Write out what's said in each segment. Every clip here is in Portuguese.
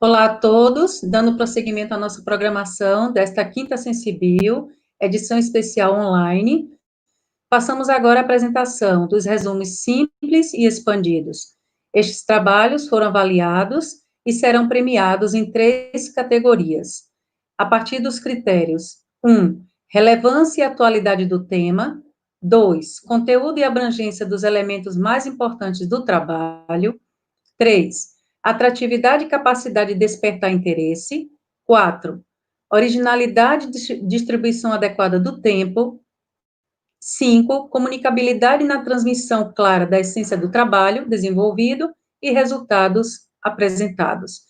Olá a todos, dando prosseguimento à nossa programação desta Quinta Sensibio, edição especial online. Passamos agora à apresentação dos resumos simples e expandidos. Estes trabalhos foram avaliados e serão premiados em 3 categorias, a partir dos critérios: 1. Relevância e atualidade do tema. 2. Conteúdo e abrangência dos elementos mais importantes do trabalho. 3. Atratividade e capacidade de despertar interesse. 4. Originalidade e distribuição adequada do tempo. 5. Comunicabilidade na transmissão clara da essência do trabalho desenvolvido e resultados apresentados.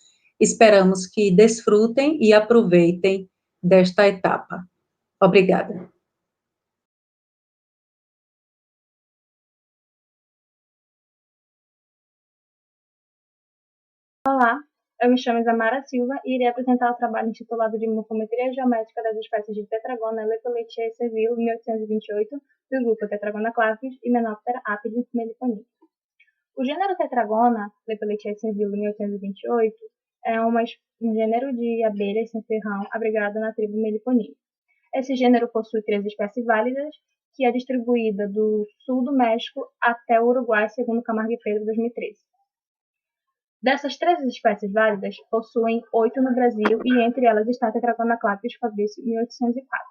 Esperamos que desfrutem e aproveitem desta etapa. Obrigada. Olá, eu me chamo Isamara Silva e irei apresentar o trabalho intitulado de Morfometria Geométrica das espécies de Tetragona Lepeletiae Seville 1828, do grupo Tetragona clavis e Menoptera apis melliponii. O gênero Tetragona Lepeletiae Seville 1828 é um gênero de abelhas sem ferrão abrigado na tribo Melliponii. Esse gênero possui 3 espécies válidas, que é distribuída do sul do México até o Uruguai, segundo Camargo e Pedro, 2013. Dessas 13 espécies válidas, possuem 8 no Brasil e entre elas está a Tetragona clavis Fabrício 1804.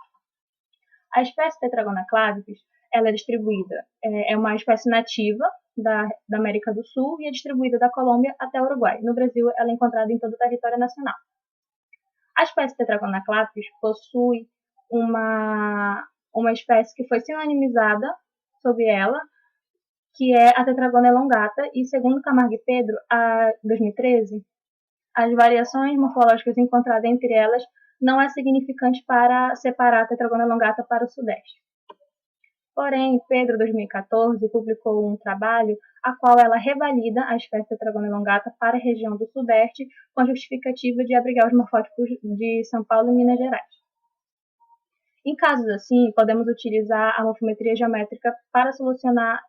A espécie Tetragona clavis ela é distribuída, é uma espécie nativa da América do Sul e é distribuída da Colômbia até o Uruguai. No Brasil, ela é encontrada em todo o território nacional. A espécie Tetragona clavis possui uma espécie que foi sinonimizada sob ela, que é a Tetragona elongata, e segundo Camargo e Pedro, a 2013, as variações morfológicas encontradas entre elas não é significante para separar a Tetragona elongata para o sudeste. Porém, Pedro, 2014, publicou um trabalho a qual ela revalida a espécie Tetragona elongata para a região do sudeste, com a justificativa de abrigar os morfótipos de São Paulo e Minas Gerais. Em casos assim, podemos utilizar a morfometria geométrica para solucionar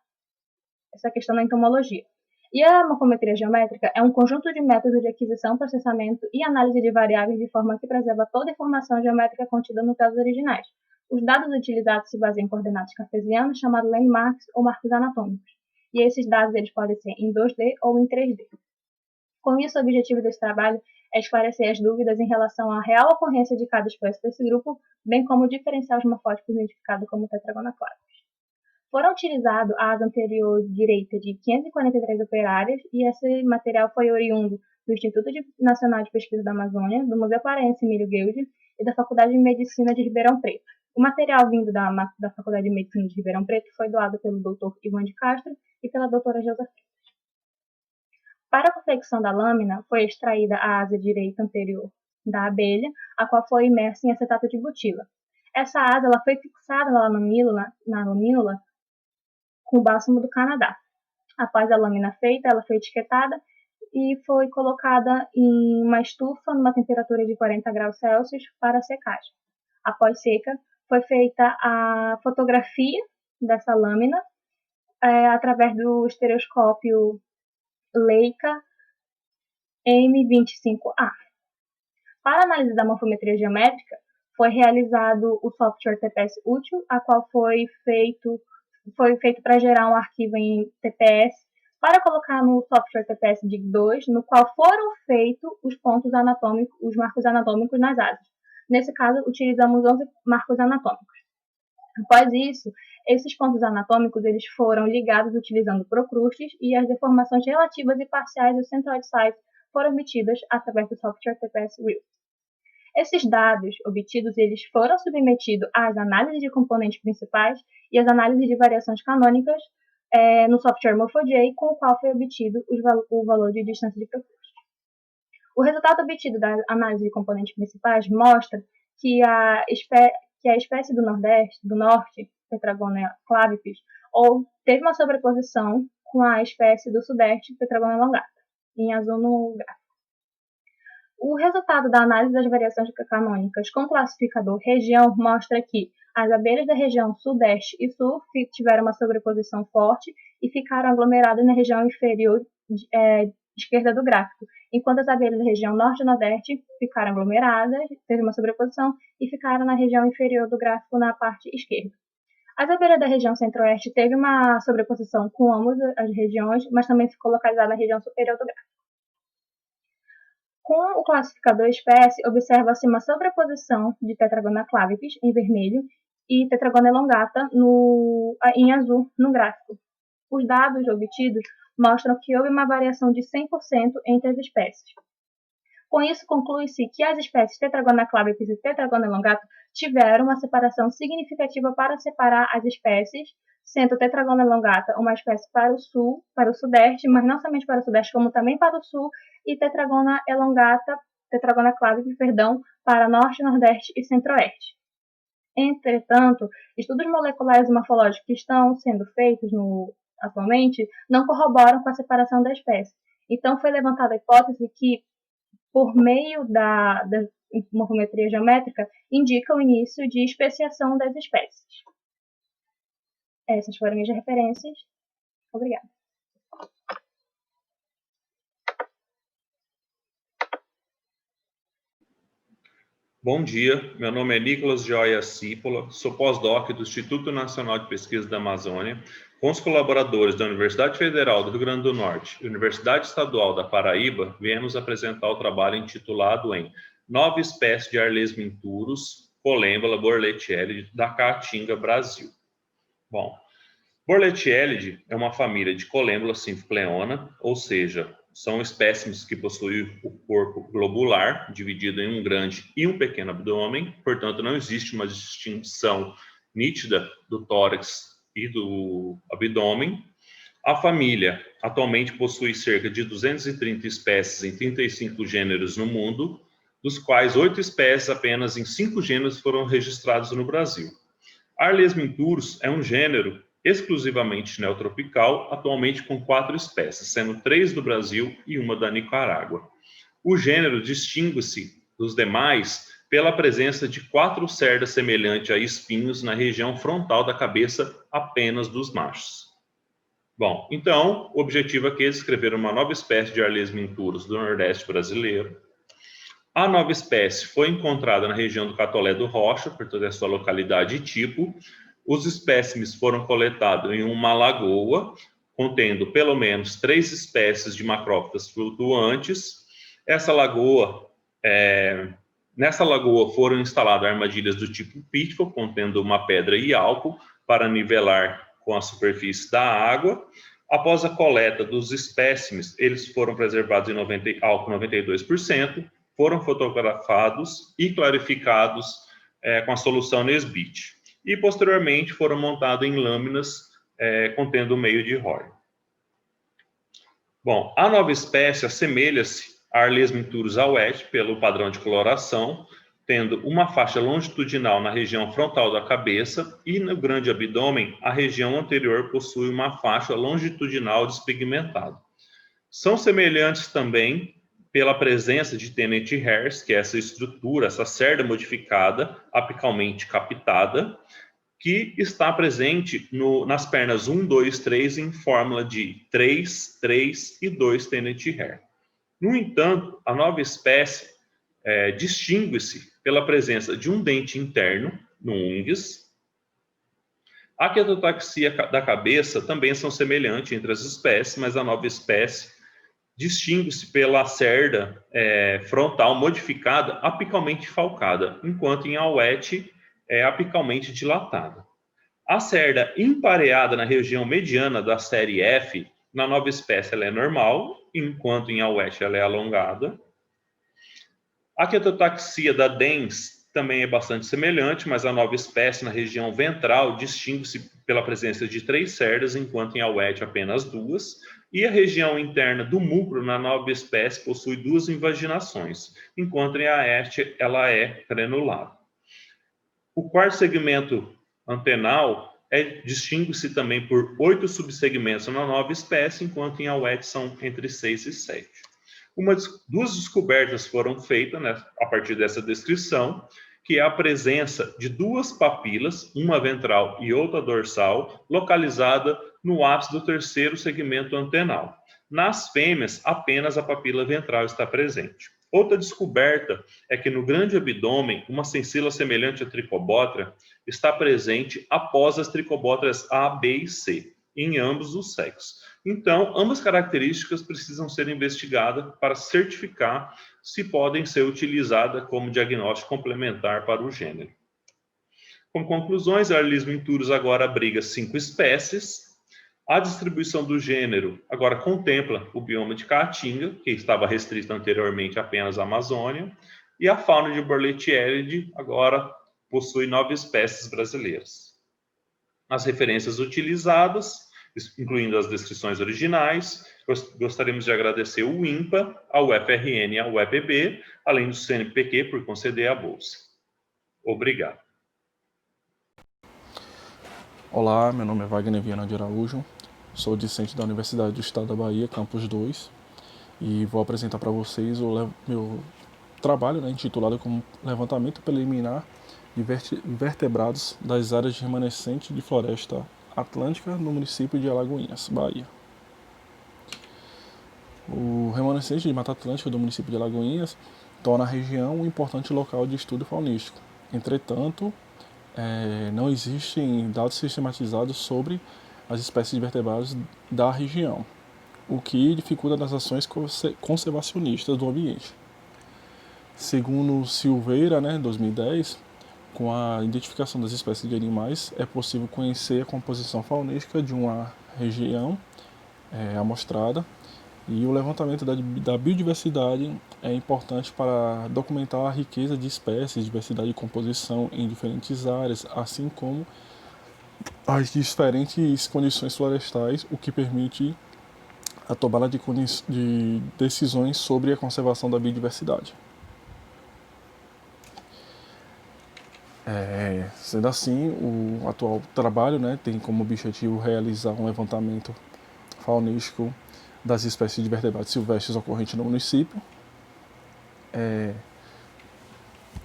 essa questão da entomologia. E a morfometria geométrica é um conjunto de métodos de aquisição, processamento e análise de variáveis de forma que preserva toda a informação geométrica contida nos dados originais. Os dados utilizados se baseiam em coordenadas cartesianas, chamados landmarks ou marcos anatômicos. E esses dados eles podem ser em 2D ou em 3D. Com isso, o objetivo desse trabalho é esclarecer as dúvidas em relação à real ocorrência de cada espécie desse grupo, bem como diferenciar os morfótipos identificados como Tetragona clavis. Foram utilizados a asa anterior direita de 543 operárias e esse material foi oriundo do Instituto Nacional de Pesquisa da Amazônia, do Museu Paraense Emílio Guilde e da Faculdade de Medicina de Ribeirão Preto. O material vindo da Faculdade de Medicina de Ribeirão Preto foi doado pelo Dr. Ivan de Castro e pela doutora José Freitas. Para a confecção da lâmina, foi extraída a asa direita anterior da abelha, a qual foi imersa em acetato de butila. Essa asa ela foi fixada na lamínula com o bálsamo do Canadá. Após a lâmina feita, ela foi etiquetada e foi colocada em uma estufa numa temperatura de 40 graus Celsius para secagem. Após seca, foi feita a fotografia dessa lâmina através do estereoscópio Leica M25A. Para a análise da morfometria geométrica, foi realizado o software TPS útil, a qual foi feito para gerar um arquivo em TPS para colocar no software TPS DIG2, no qual foram feitos os pontos anatômicos, os marcos anatômicos nas asas. Nesse caso, utilizamos 11 marcos anatômicos. Após isso, esses pontos anatômicos eles foram ligados utilizando procrustes e as deformações relativas e parciais do centroid site foram obtidas através do software TPS Real. Esses dados obtidos eles foram submetidos às análises de componentes principais e às análises de variações canônicas no software MorphoJ, com o qual foi obtido o valor de distância de procruste. O resultado obtido da análise de componentes principais mostra que a espécie do norte, Tetragona clavipes, teve uma sobreposição com a espécie do sudeste, Tetragona elongata, em azul no gráfico. O resultado da análise das variações canônicas com classificador região mostra que as abelhas da região sudeste e sul tiveram uma sobreposição forte e ficaram aglomeradas na região inferior esquerda do gráfico, enquanto as abelhas da região norte e nordeste ficaram aglomeradas, teve uma sobreposição, e ficaram na região inferior do gráfico na parte esquerda. As abelhas da região centro-oeste teve uma sobreposição com ambas as regiões, mas também ficou localizada na região superior do gráfico. Com o classificador espécie, observa-se uma sobreposição de Tetragona clavipes, em vermelho, e Tetragona elongata, em azul, no gráfico. Os dados obtidos mostram que houve uma variação de 100% entre as espécies. Com isso, conclui-se que as espécies Tetragona clavipes e Tetragona elongata tiveram uma separação significativa para separar as espécies, sendo Tetragona elongata uma espécie para o sul, para o sudeste, mas não somente para o sudeste, como também para o sul, e Tetragona elongata, Tetragona clavipes, para norte, nordeste e centro-oeste. Entretanto, estudos moleculares e morfológicos que estão sendo feitos atualmente não corroboram com a separação da espécie. Então, foi levantada a hipótese que, por meio da morfometria geométrica, indica o início de especiação das espécies. Essas foram minhas referências. Obrigada. Bom dia, meu nome é Nicolas Joia Cípola, sou pós-doc do Instituto Nacional de Pesquisa da Amazônia, com os colaboradores da Universidade Federal do Rio Grande do Norte e Universidade Estadual da Paraíba, viemos apresentar o trabalho intitulado em Nova Espécie de Arlesminturus, Collembola borletielide, da Caatinga, Brasil. Bom, Borletielide é uma família de Collembola simpleona, ou seja, são espécimes que possuem o corpo globular, dividido em um grande e um pequeno abdômen, portanto, não existe uma distinção nítida do tórax e do abdômen. A família atualmente possui cerca de 230 espécies em 35 gêneros no mundo, dos quais 8 espécies apenas em 5 gêneros foram registrados no Brasil. Arlesminturus é um gênero exclusivamente neotropical, atualmente com 4 espécies, sendo 3 do Brasil e uma da Nicarágua. O gênero distingue-se dos demais pela presença de 4 cerdas semelhantes a espinhos na região frontal da cabeça apenas dos machos. Bom, então, o objetivo aqui é descrever uma nova espécie de Arlesminturus do Nordeste brasileiro. A nova espécie foi encontrada na região do Catolé do Rocha, portanto é sua localidade e tipo. Os espécimes foram coletados em uma lagoa, contendo pelo menos 3 espécies de macrófitas flutuantes. Nessa lagoa foram instaladas armadilhas do tipo Pitfall, contendo uma pedra e álcool, para nivelar com a superfície da água. Após a coleta dos espécimes, eles foram preservados em álcool 92%, foram fotografados e clarificados com a solução Nesbit. E, posteriormente, foram montados em lâminas contendo meio de Roy. Bom, a nova espécie assemelha-se a Arlesminturus auete pelo padrão de coloração, tendo uma faixa longitudinal na região frontal da cabeça e no grande abdômen, a região anterior possui uma faixa longitudinal despigmentada. São semelhantes também pela presença de tenente hairs, que é essa estrutura, essa cerda modificada, apicalmente captada, que está presente nas pernas 1, 2, 3 em fórmula de 3, 3 e 2 tenente hair. No entanto, a nova espécie distingue-se pela presença de um dente interno no índice. A quetotaxia da cabeça também são semelhantes entre as espécies, mas a nova espécie distingue-se pela cerda frontal modificada apicalmente falcada, enquanto em auete é apicalmente dilatada. A cerda empareada na região mediana da série F, na nova espécie ela é normal, enquanto em auete ela é alongada. A quetotaxia da dens também é bastante semelhante, mas a nova espécie na região ventral distingue-se pela presença de 3 cerdas, enquanto em auete apenas 2. E a região interna do múcro na nova espécie possui 2 invaginações, enquanto em auete ela é granulada. O quarto segmento antenal distingue-se também por 8 subsegmentos na nova espécie, enquanto em auete são entre 6 e 7. 2 descobertas foram feitas a partir dessa descrição, que é a presença de 2 papilas, uma ventral e outra dorsal, localizada no ápice do 3º segmento antenal. Nas fêmeas, apenas a papila ventral está presente. Outra descoberta é que no grande abdômen, uma sensila semelhante à tricobótria está presente após as tricobótrias A, B e C, em ambos os sexos. Então, ambas características precisam ser investigadas para certificar se podem ser utilizadas como diagnóstico complementar para o gênero. Como conclusões, a Arlis minturus agora abriga 5 espécies. A distribuição do gênero agora contempla o bioma de Caatinga, que estava restrito anteriormente apenas à Amazônia, e a fauna de Burletieridae agora possui 9 espécies brasileiras. As referências utilizadas, incluindo as descrições originais, gostaríamos de agradecer o INPA, ao UFRN e ao UEPB, além do CNPq por conceder a bolsa. Obrigado. Olá, meu nome é Wagner Viana de Araújo, sou discente da Universidade do Estado da Bahia, Campus 2, e vou apresentar para vocês o meu trabalho, intitulado como Levantamento Preliminar de Vertebrados das áreas remanescentes de floresta atlântica no município de Alagoinhas, Bahia. O remanescente de Mata Atlântica do município de Alagoinhas torna a região um importante local de estudo faunístico. Entretanto, não existem dados sistematizados sobre as espécies de vertebrados da região, o que dificulta as ações conservacionistas do ambiente. Segundo Silveira, 2010, com a identificação das espécies de animais, é possível conhecer a composição faunística de uma região amostrada, e o levantamento da biodiversidade é importante para documentar a riqueza de espécies, diversidade de composição em diferentes áreas, assim como as diferentes condições florestais, o que permite a tomada de decisões sobre a conservação da biodiversidade. Sendo assim, o atual trabalho tem como objetivo realizar um levantamento faunístico das espécies de vertebrados silvestres ocorrentes no município,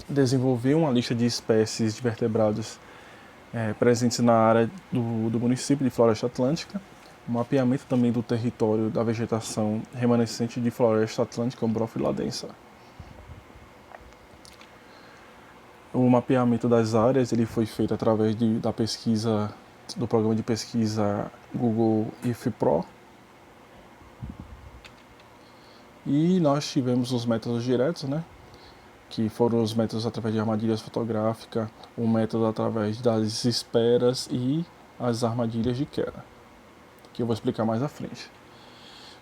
desenvolver uma lista de espécies de vertebrados presentes na área do município de Floresta Atlântica, um mapeamento também do território da vegetação remanescente de Floresta Atlântica Umbrófila densa. O mapeamento das áreas ele foi feito através da pesquisa do programa de pesquisa Google IFPRO, e nós tivemos os métodos diretos, que foram os métodos através de armadilhas fotográficas, o método através das esperas e as armadilhas de queda, que eu vou explicar mais à frente.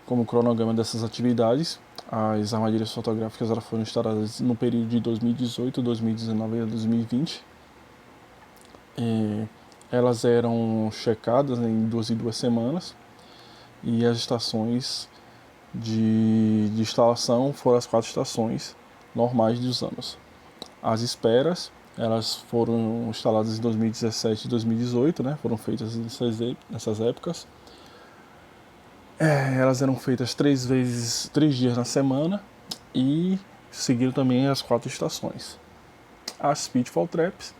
Como cronograma dessas atividades, as armadilhas fotográficas elas foram instaladas no período de 2018, 2019 e 2020. Elas eram checadas em 2 em 2 semanas, e as estações de instalação foram as 4 estações normais dos anos. As esperas elas foram instaladas em 2017 e 2018, foram feitas nessas épocas. Elas eram feitas 3 dias na semana, e seguiram também as 4 estações. As Pitfall Traps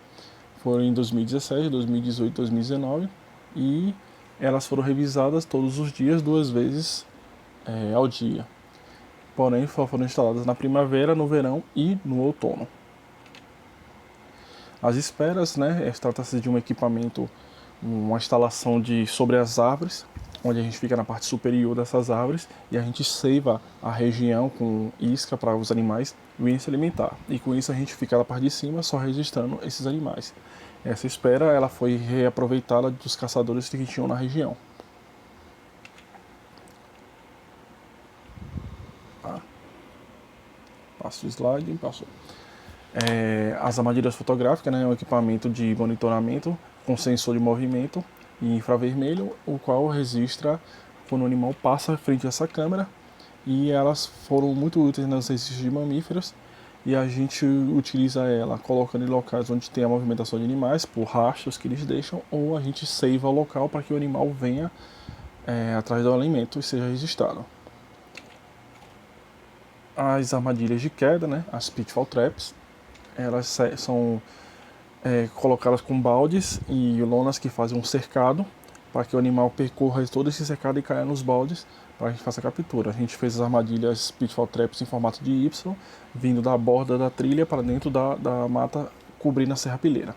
foram em 2017, 2018 e 2019, e elas foram revisadas todos os dias, 2 vezes ao dia. Porém, só foram instaladas na primavera, no verão e no outono. As esperas, trata-se de um equipamento, uma instalação sobre as árvores, onde a gente fica na parte superior dessas árvores e a gente ceiva a região com isca para os animais virem se alimentar. E com isso a gente fica na parte de cima só registrando esses animais. Essa espera ela foi reaproveitada dos caçadores que tinham na região. Passa o slide, passou. As armadilhas fotográficas, é um equipamento de monitoramento com sensor de movimento e infravermelho, o qual registra quando o animal passa frente a essa câmera, e elas foram muito úteis nos registros de mamíferos, e a gente utiliza ela colocando em locais onde tem a movimentação de animais, por rastros que eles deixam, ou a gente seiva o local para que o animal venha atrás do alimento e seja registrado. As armadilhas de queda, as Pitfall Traps, elas são colocadas com baldes e lonas que fazem um cercado, para que o animal percorra todo esse cercado e caia nos baldes para que a gente faça a captura. A gente fez as armadilhas pitfall traps em formato de Y, vindo da borda da trilha para dentro da mata, cobrindo a serrapilheira.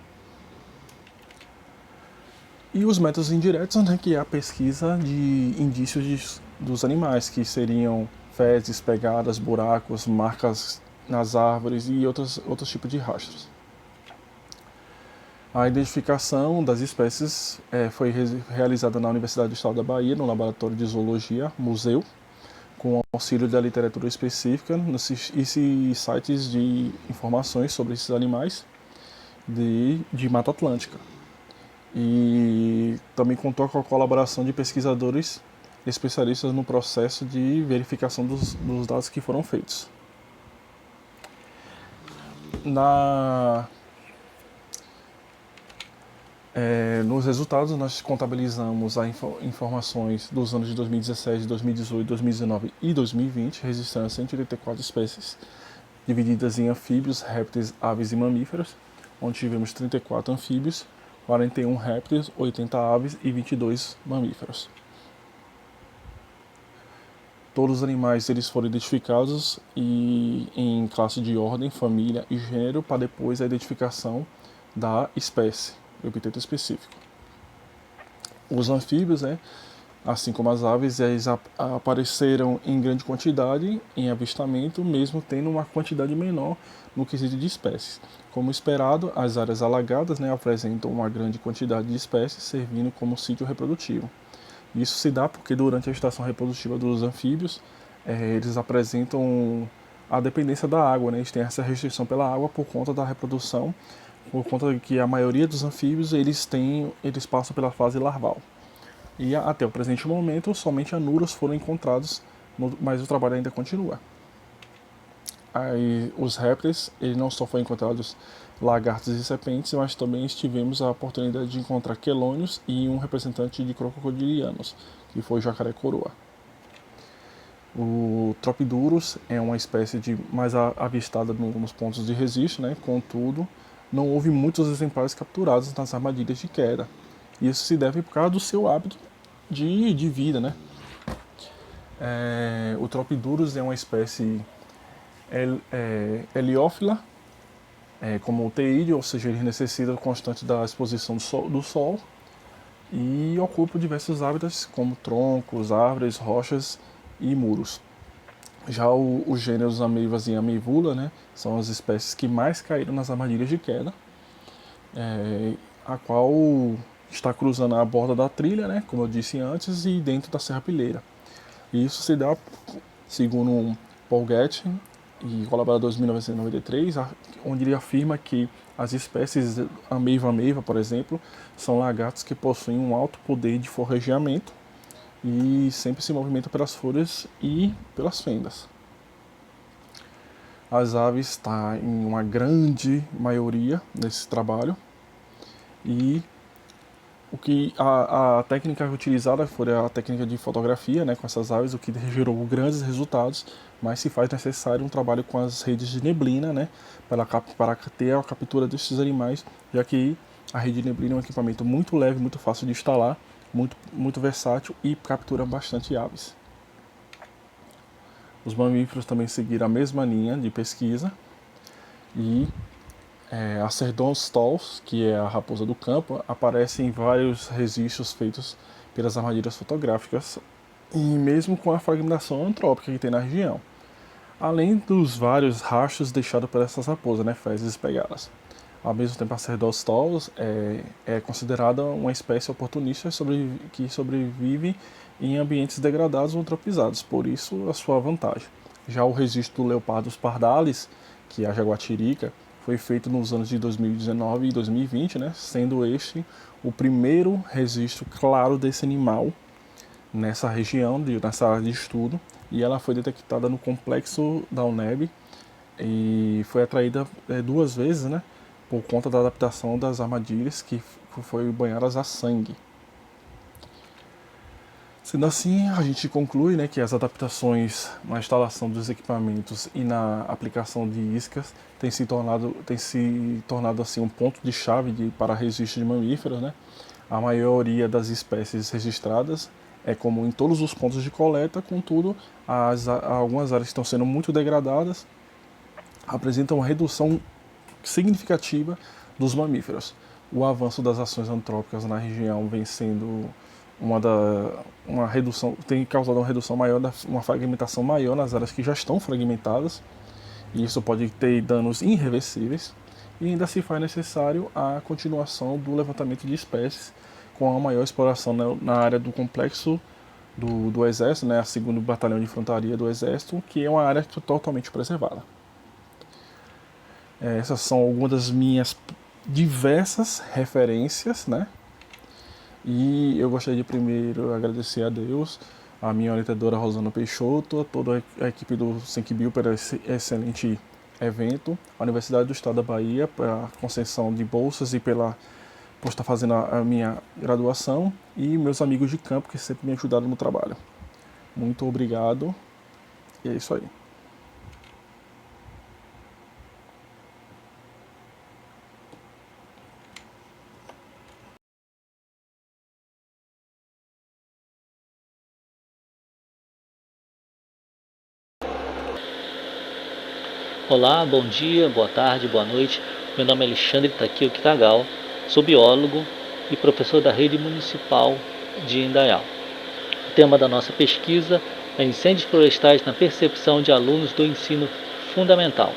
E os métodos indiretos, né, que é a pesquisa de indícios dos animais, que seriam fezes, pegadas, buracos, marcas nas árvores e outros tipos de rastros. A identificação das espécies foi realizada na Universidade do Estado da Bahia, no Laboratório de Zoologia, Museu, com auxílio da literatura específica e sites de informações sobre esses animais de Mata Atlântica. E também contou com a colaboração de pesquisadores especialistas no processo de verificação dos dados que foram feitos. Nos resultados, nós contabilizamos as informações dos anos de 2017, 2018, 2019 e 2020, registrando 184 espécies, divididas em anfíbios, répteis, aves e mamíferos, onde tivemos 34 anfíbios, 41 répteis, 80 aves e 22 mamíferos. Todos os animais eles foram identificados em classe de ordem, família e gênero, para depois a identificação da espécie, o epiteto específico. Os anfíbios, assim como as aves, eles apareceram em grande quantidade em avistamento, mesmo tendo uma quantidade menor no quesito de espécies. Como esperado, as áreas alagadas apresentam uma grande quantidade de espécies, servindo como sítio reprodutivo. Isso se dá porque durante a estação reprodutiva dos anfíbios, eles apresentam a dependência da água, eles têm essa restrição pela água por conta da reprodução, por conta de que a maioria dos anfíbios eles passam pela fase larval. E até o presente momento, somente anuros foram encontrados, mas o trabalho ainda continua. Aí, os répteis, eles não só foram encontrados lagartos e serpentes, mas também tivemos a oportunidade de encontrar quelônios e um representante de crocodilianos, que foi o jacaré-coroa. O Tropidurus é uma espécie mais avistada nos pontos de registro, contudo, não houve muitos exemplares capturados nas armadilhas de queda. Isso se deve por causa do seu hábito de vida, O Tropidurus é uma espécie heliófila, como o teídeo, ou seja, ele necessita constante da exposição do sol e ocupa diversos hábitats, como troncos, árvores, rochas e muros. Já os gêneros Ameivas e Ameivula, são as espécies que mais caíram nas armadilhas de queda, a qual está cruzando a borda da trilha, como eu disse antes, e dentro da serrapilheira. E isso se dá, segundo Paul Getty e colaboradores de 1993, onde ele afirma que as espécies Ameiva, por exemplo, são lagartos que possuem um alto poder de forrageamento e sempre se movimentam pelas folhas e pelas fendas. As aves estão em uma grande maioria nesse trabalho e a técnica utilizada foi a técnica de fotografia, com essas aves, o que gerou grandes resultados, mas se faz necessário um trabalho com as redes de neblina, para ter a captura desses animais, já que a rede de neblina é um equipamento muito leve, muito fácil de instalar, muito versátil e captura bastante aves. Os mamíferos também seguiram a mesma linha de pesquisa e a Cerdon stolz, que é a raposa do campo, aparece em vários registros feitos pelas armadilhas fotográficas e mesmo com a fragmentação antrópica que tem na região, além dos vários rastros deixados por essas raposas, fezes e pegadas. Ao mesmo tempo, a Cerdon stolz é considerada uma espécie oportunista que sobrevive em ambientes degradados ou antropizados, por isso a sua vantagem. Já o registro do Leopardus pardalis, que é a jaguatirica, foi feito nos anos de 2019 e 2020, sendo este o primeiro registro claro desse animal nessa região, nessa área de estudo, e ela foi detectada no complexo da UNEB e foi atraída 2 vezes, por conta da adaptação das armadilhas que foi banhadas a sangue. Sendo assim, a gente conclui que as adaptações na instalação dos equipamentos e na aplicação de iscas tem se tornado assim, um ponto de chave para registro de mamíferos, A maioria das espécies registradas é comum em todos os pontos de coleta, contudo, algumas áreas que estão sendo muito degradadas apresentam uma redução significativa dos mamíferos. O avanço das ações antrópicas na região vem sendo uma redução, tem causado uma redução maior, uma fragmentação maior nas áreas que já estão fragmentadas, e isso pode ter danos irreversíveis, e ainda se faz necessário a continuação do levantamento de espécies com a maior exploração na área do complexo do Exército, né, a 2º Batalhão de Infantaria do Exército, que é uma área totalmente preservada. Essas são algumas das minhas diversas referências, né? E eu gostaria de primeiro agradecer a Deus, a minha orientadora Rosana Peixoto, a toda a equipe do SENC-Bio pelo excelente evento, a Universidade do Estado da Bahia pela concessão de bolsas e por estar fazendo a minha graduação, e meus amigos de campo que sempre me ajudaram no trabalho. Muito obrigado, e é isso aí. Olá, bom dia, boa tarde, boa noite. Meu nome é Alexandre Takio Kitagal, sou biólogo e professor da Rede Municipal de Indaial. O tema da nossa pesquisa é incêndios florestais na percepção de alunos do ensino fundamental.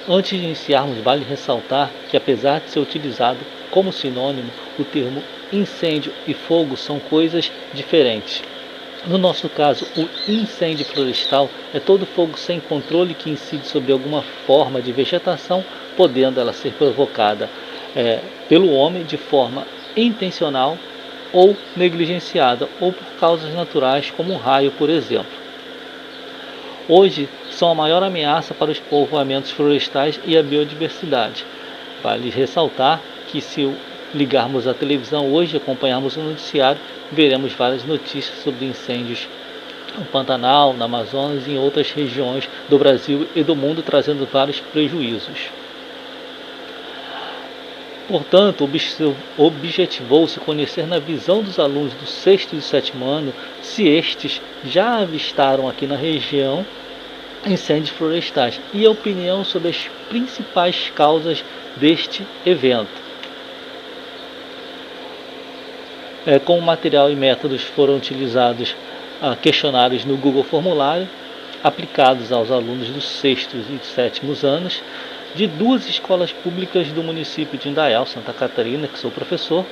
Antes de iniciarmos, vale ressaltar que, apesar de ser utilizado como sinônimo, o termo incêndio e fogo são coisas diferentes. No nosso caso, o incêndio florestal é todo fogo sem controle que incide sobre alguma forma de vegetação, podendo ela ser provocada pelo homem de forma intencional ou negligenciada, ou por causas naturais, como um raio, por exemplo. Hoje, são a maior ameaça para os povoamentos florestais e a biodiversidade. Vale ressaltar que, se ligarmos a televisão hoje e acompanharmos o noticiário, veremos várias notícias sobre incêndios no Pantanal, na Amazonas e em outras regiões do Brasil e do mundo, trazendo vários prejuízos. Portanto, objetivou-se conhecer na visão dos alunos do 6º e 7º ano se estes já avistaram aqui na região incêndios florestais e a opinião sobre as principais causas deste evento. Com o material e métodos foram utilizados questionários no Google Formulário, aplicados aos alunos dos 6º e 7º anos, de 2 escolas públicas do município de Indaial, Santa Catarina, que sou professor,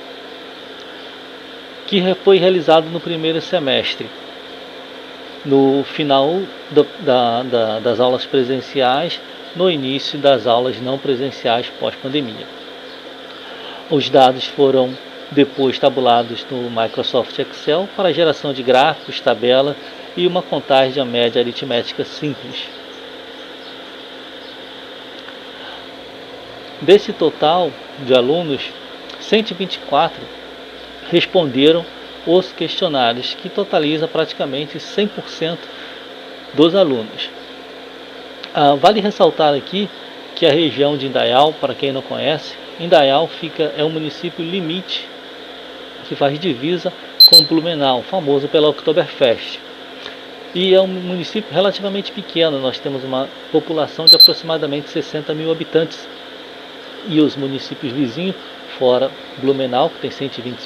que foi realizado no primeiro semestre. No final das aulas presenciais, no início das aulas não presenciais pós-pandemia. Os dados foram depois tabulados no Microsoft Excel para geração de gráficos, tabela e uma contagem média aritmética simples. Desse total de alunos, 124 responderam os questionários, que totaliza praticamente 100% dos alunos. Vale ressaltar aqui que a região de Indaial, para quem não conhece, Indaial é um município limite que faz divisa com Blumenau, famoso pela Oktoberfest. E é um município relativamente pequeno, nós temos uma população de aproximadamente 60 mil habitantes. E os municípios vizinhos, fora Blumenau, que tem 120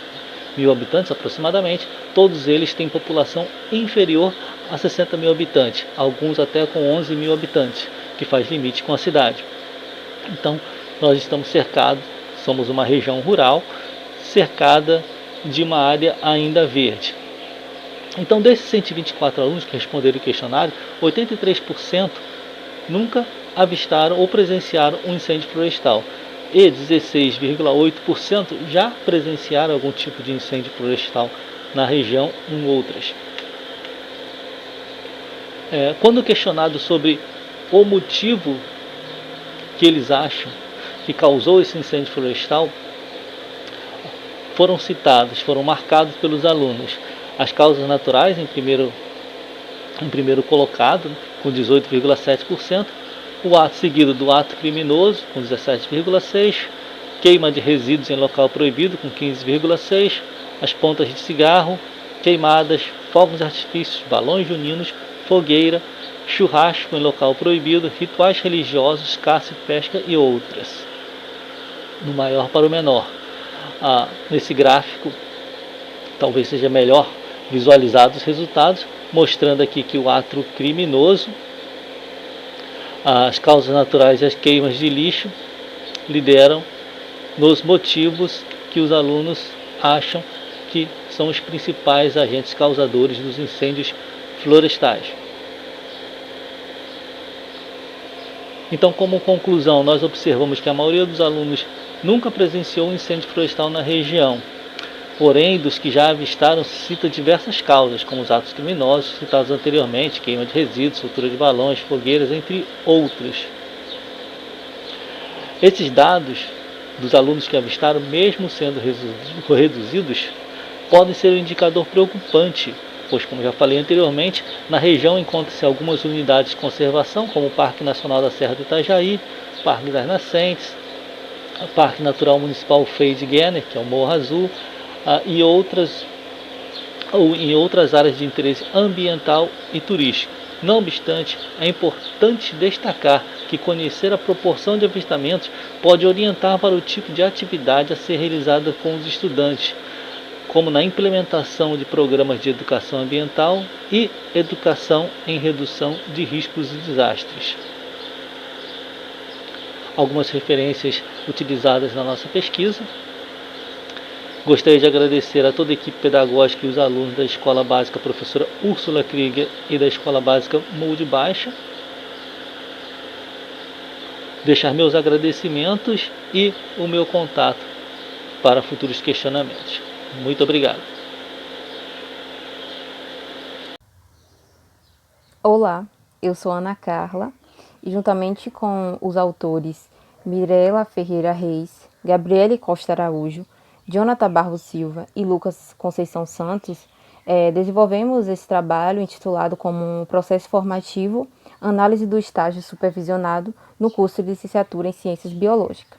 mil habitantes aproximadamente, todos eles têm população inferior a 60 mil habitantes, alguns até com 11 mil habitantes, que faz limite com a cidade. Então, nós estamos cercados, somos uma região rural, cercada de uma área ainda verde. Então, desses 124 alunos que responderam o questionário, 83% nunca avistaram ou presenciaram um incêndio florestal, e 16,8% já presenciaram algum tipo de incêndio florestal na região em outras. Quando questionado sobre o motivo que eles acham que causou esse incêndio florestal, foram marcados pelos alunos as causas naturais em primeiro colocado, com 18,7%, O ato seguido do ato criminoso, com 17,6%. Queima de resíduos em local proibido, com 15,6%. As pontas de cigarro, queimadas, fogos de artifícios, balões juninos, fogueira, churrasco em local proibido, rituais religiosos, caça e pesca e outras. Do maior para o menor. Nesse gráfico, talvez seja melhor visualizar os resultados, mostrando aqui que o ato criminoso, as causas naturais e as queimas de lixo lideram nos motivos que os alunos acham que são os principais agentes causadores dos incêndios florestais. Então, como conclusão, nós observamos que a maioria dos alunos nunca presenciou um incêndio florestal na região. Porém, dos que já avistaram, se cita diversas causas, como os atos criminosos citados anteriormente, queima de resíduos, soltura de balões, fogueiras, entre outros. Esses dados dos alunos que avistaram, mesmo sendo reduzidos, podem ser um indicador preocupante, pois, como já falei anteriormente, na região encontram-se algumas unidades de conservação, como o Parque Nacional da Serra do Itajaí, Parque das Nascentes, o Parque Natural Municipal Frei de Guerner, que é o Morro Azul, e em outras áreas de interesse ambiental e turístico. Não obstante, é importante destacar que conhecer a proporção de avistamentos pode orientar para o tipo de atividade a ser realizada com os estudantes, como na implementação de programas de educação ambiental e educação em redução de riscos e desastres. Algumas referências utilizadas na nossa pesquisa. Gostaria de agradecer a toda a equipe pedagógica e os alunos da Escola Básica Professora Úrsula Krieger e da Escola Básica Mulde Baixa. Deixar meus agradecimentos e o meu contato para futuros questionamentos. Muito obrigado. Olá, eu sou Ana Carla e juntamente com os autores Mirela Ferreira Reis, Gabriele Costa Araújo, Jonathan Barros Silva e Lucas Conceição Santos, desenvolvemos esse trabalho intitulado como um processo formativo, análise do estágio supervisionado no curso de licenciatura em Ciências Biológicas.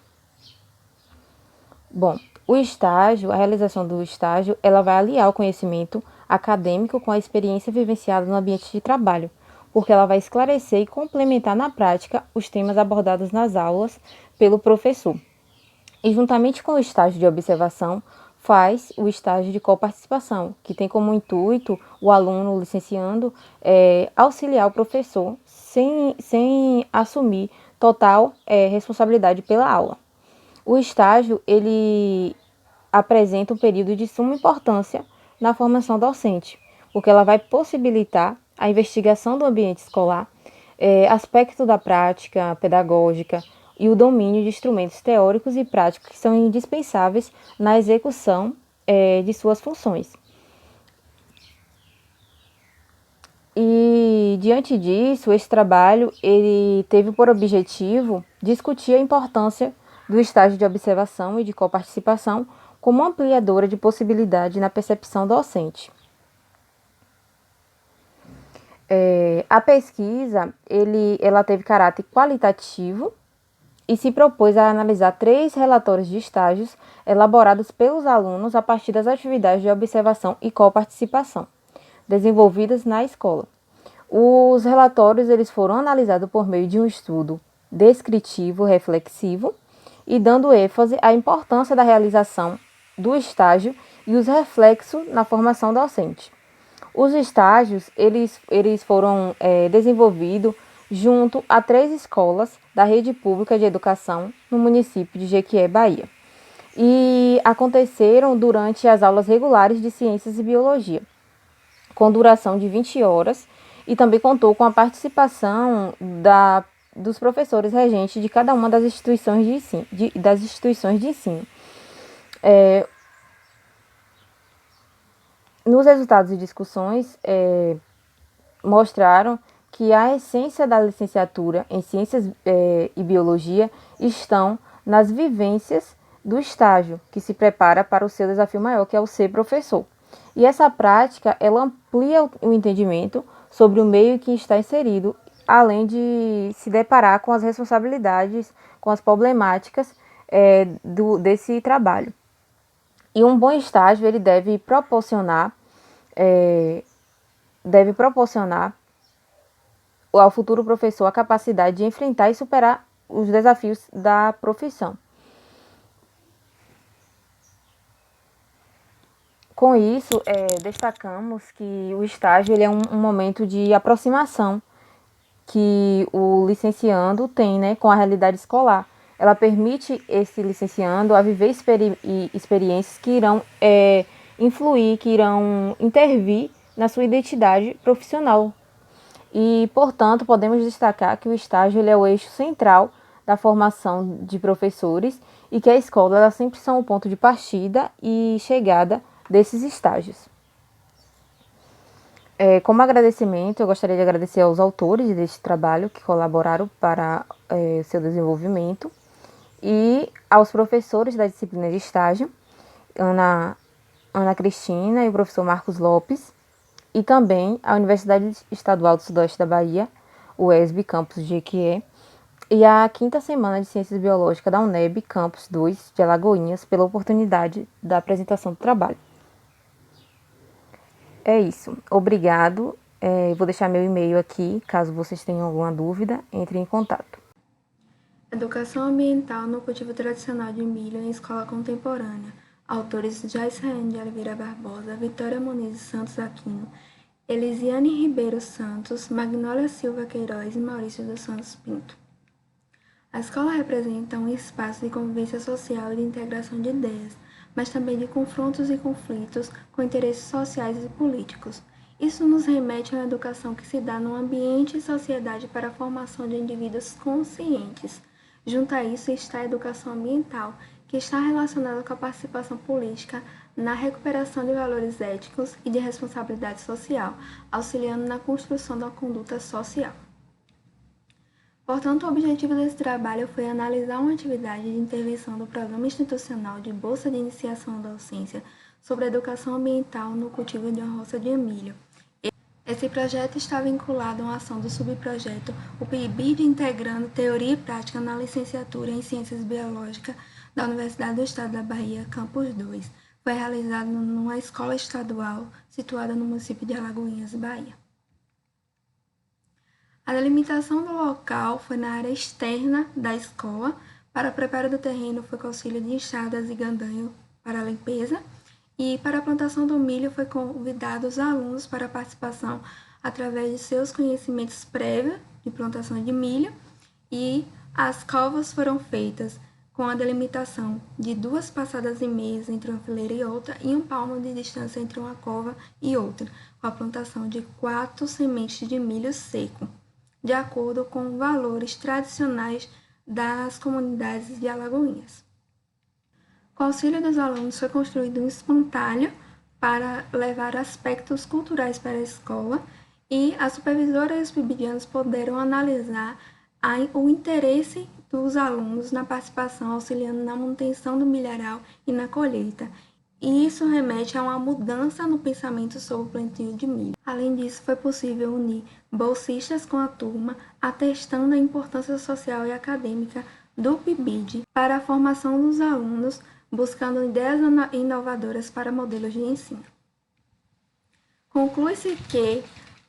Bom, a realização do estágio, ela vai aliar o conhecimento acadêmico com a experiência vivenciada no ambiente de trabalho, porque ela vai esclarecer e complementar na prática os temas abordados nas aulas pelo professor. E juntamente com o estágio de observação, faz o estágio de coparticipação, que tem como intuito o aluno, o licenciando, auxiliar o professor sem assumir total responsabilidade pela aula. O estágio, ele apresenta um período de suma importância na formação docente, porque ela vai possibilitar a investigação do ambiente escolar, aspecto da prática pedagógica, e o domínio de instrumentos teóricos e práticos que são indispensáveis na execução de suas funções. E, diante disso, esse trabalho ele teve por objetivo discutir a importância do estágio de observação e de coparticipação como ampliadora de possibilidade na percepção docente. A pesquisa ela teve caráter qualitativo e se propôs a analisar 3 relatórios de estágios elaborados pelos alunos a partir das atividades de observação e coparticipação, desenvolvidas na escola. Os relatórios eles foram analisados por meio de um estudo descritivo, reflexivo, e dando ênfase à importância da realização do estágio e os reflexos na formação docente. Os estágios eles foram desenvolvidos junto a 3 escolas da rede pública de educação no município de Jequié, Bahia. E aconteceram durante as aulas regulares de Ciências e Biologia, com duração de 20 horas, e também contou com a participação dos professores regentes de cada uma das instituições de ensino. Nos resultados de discussões, mostraram que a essência da licenciatura em Ciências e Biologia estão nas vivências do estágio, que se prepara para o seu desafio maior, que é o ser professor. E essa prática, ela amplia o entendimento sobre o meio em que está inserido além de se deparar com as responsabilidades, com as problemáticas desse trabalho. E um bom estágio ele deve proporcionar ao futuro professor a capacidade de enfrentar e superar os desafios da profissão. Com isso, destacamos que o estágio ele é um momento de aproximação que o licenciando tem, né, com a realidade escolar. Ela permite esse licenciando a viver experiências que irão influir, que irão intervir na sua identidade profissional. E, portanto, podemos destacar que o estágio ele é o eixo central da formação de professores e que a escola ela sempre são o ponto de partida e chegada desses estágios. Como agradecimento, eu gostaria de agradecer aos autores deste trabalho que colaboraram para seu desenvolvimento e aos professores da disciplina de estágio, Ana Cristina e o professor Marcos Lopes, e também a Universidade Estadual do Sudoeste da Bahia, o UESB Campus Jequié, e a 5ª Semana de Ciências Biológicas da UNEB, Campus 2 de Alagoinhas, pela oportunidade da apresentação do trabalho. É isso. Obrigado. Vou deixar meu e-mail aqui, caso vocês tenham alguma dúvida, entrem em contato. Educação ambiental no cultivo tradicional de milho em escola contemporânea. Autores Joyce Rayane de Oliveira Barbosa, Vitória Muniz Santos Aquino, Elisiane Ribeiro Santos, Magnólia Silva Queiroz e Maurício dos Santos Pinto. A escola representa um espaço de convivência social e de integração de ideias, mas também de confrontos e conflitos com interesses sociais e políticos. Isso nos remete a uma educação que se dá num ambiente e sociedade para a formação de indivíduos conscientes. Junto a isso está a educação ambiental, que está relacionada com a participação política na recuperação de valores éticos e de responsabilidade social, auxiliando na construção da conduta social. Portanto, o objetivo desse trabalho foi analisar uma atividade de intervenção do Programa Institucional de Bolsa de Iniciação à Docência sobre a educação ambiental no cultivo de uma roça de milho. Esse projeto está vinculado a uma ação do subprojeto, o PIBID integrando teoria e prática na licenciatura em Ciências Biológicas da Universidade do Estado da Bahia, Campus 2. Foi realizado numa escola estadual situada no município de Alagoinhas, Bahia. A delimitação do local foi na área externa da escola. Para o preparo do terreno foi com auxílio de enxadas e gandanho para a limpeza. E para a plantação do milho foi convidado os alunos para a participação através de seus conhecimentos prévios de plantação de milho. E as covas foram feitas com a delimitação de 2 passadas e meias entre uma fileira e outra e 1 palmo de distância entre uma cova e outra, com a plantação de 4 sementes de milho seco, de acordo com valores tradicionais das comunidades de Alagoinhas. Com o auxílio dos alunos foi construído um espantalho para levar aspectos culturais para a escola e a supervisora e os pibidianos puderam analisar o interesse dos alunos na participação, auxiliando na manutenção do milharal e na colheita. E isso remete a uma mudança no pensamento sobre o plantio de milho. Além disso, foi possível unir bolsistas com a turma, atestando a importância social e acadêmica do PIBID para a formação dos alunos, buscando ideias inovadoras para modelos de ensino. Conclui-se que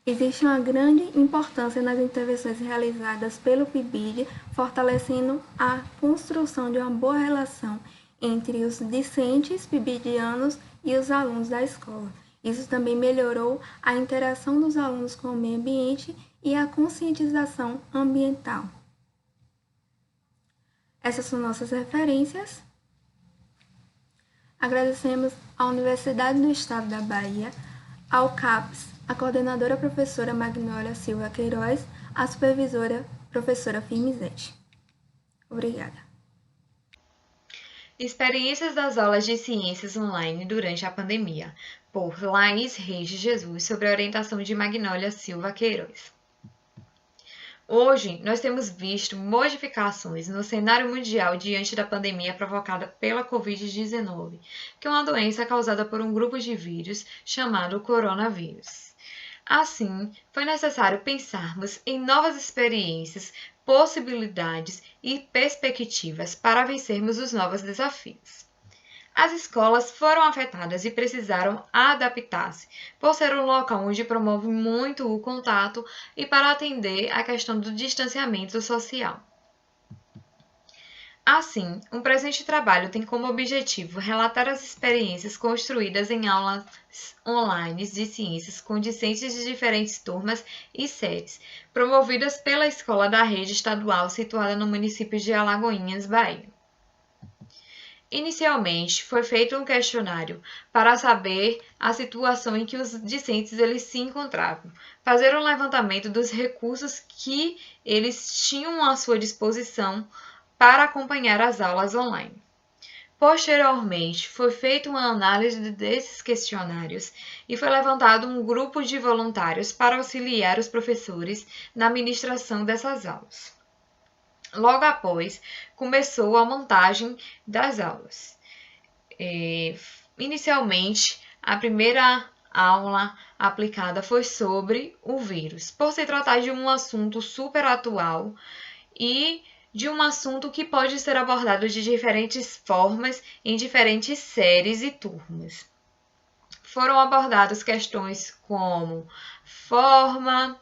existe uma grande importância nas intervenções realizadas pelo PIBID, fortalecendo a construção de uma boa relação entre os discentes pibidianos e os alunos da escola. Isso também melhorou a interação dos alunos com o meio ambiente e a conscientização ambiental. Essas são nossas referências. Agradecemos à Universidade do Estado da Bahia, ao CAPES, a coordenadora professora Magnólia Silva Queiroz, a supervisora professora Firmizete. Obrigada. Experiências das aulas de ciências online durante a pandemia, por Laís Reis de Jesus, sob a orientação de Magnólia Silva Queiroz. Hoje, nós temos visto modificações no cenário mundial diante da pandemia provocada pela Covid-19, que é uma doença causada por um grupo de vírus chamado coronavírus. Assim, foi necessário pensarmos em novas experiências, possibilidades e perspectivas para vencermos os novos desafios. As escolas foram afetadas e precisaram adaptar-se, por ser um local onde promove muito o contato e para atender à questão do distanciamento social. Assim, um presente trabalho tem como objetivo relatar as experiências construídas em aulas online de ciências com discentes de diferentes turmas e séries, promovidas pela escola da rede estadual situada no município de Alagoinhas, Bahia. Inicialmente, foi feito um questionário para saber a situação em que os discentes eles se encontravam, fazer um levantamento dos recursos que eles tinham à sua disposição para acompanhar as aulas online. Posteriormente, foi feita uma análise desses questionários e foi levantado um grupo de voluntários para auxiliar os professores na ministração dessas aulas. Logo após, começou a montagem das aulas. Inicialmente, a primeira aula aplicada foi sobre o vírus, por se tratar de um assunto super atual e de um assunto que pode ser abordado de diferentes formas em diferentes séries e turmas. Foram abordadas questões como forma,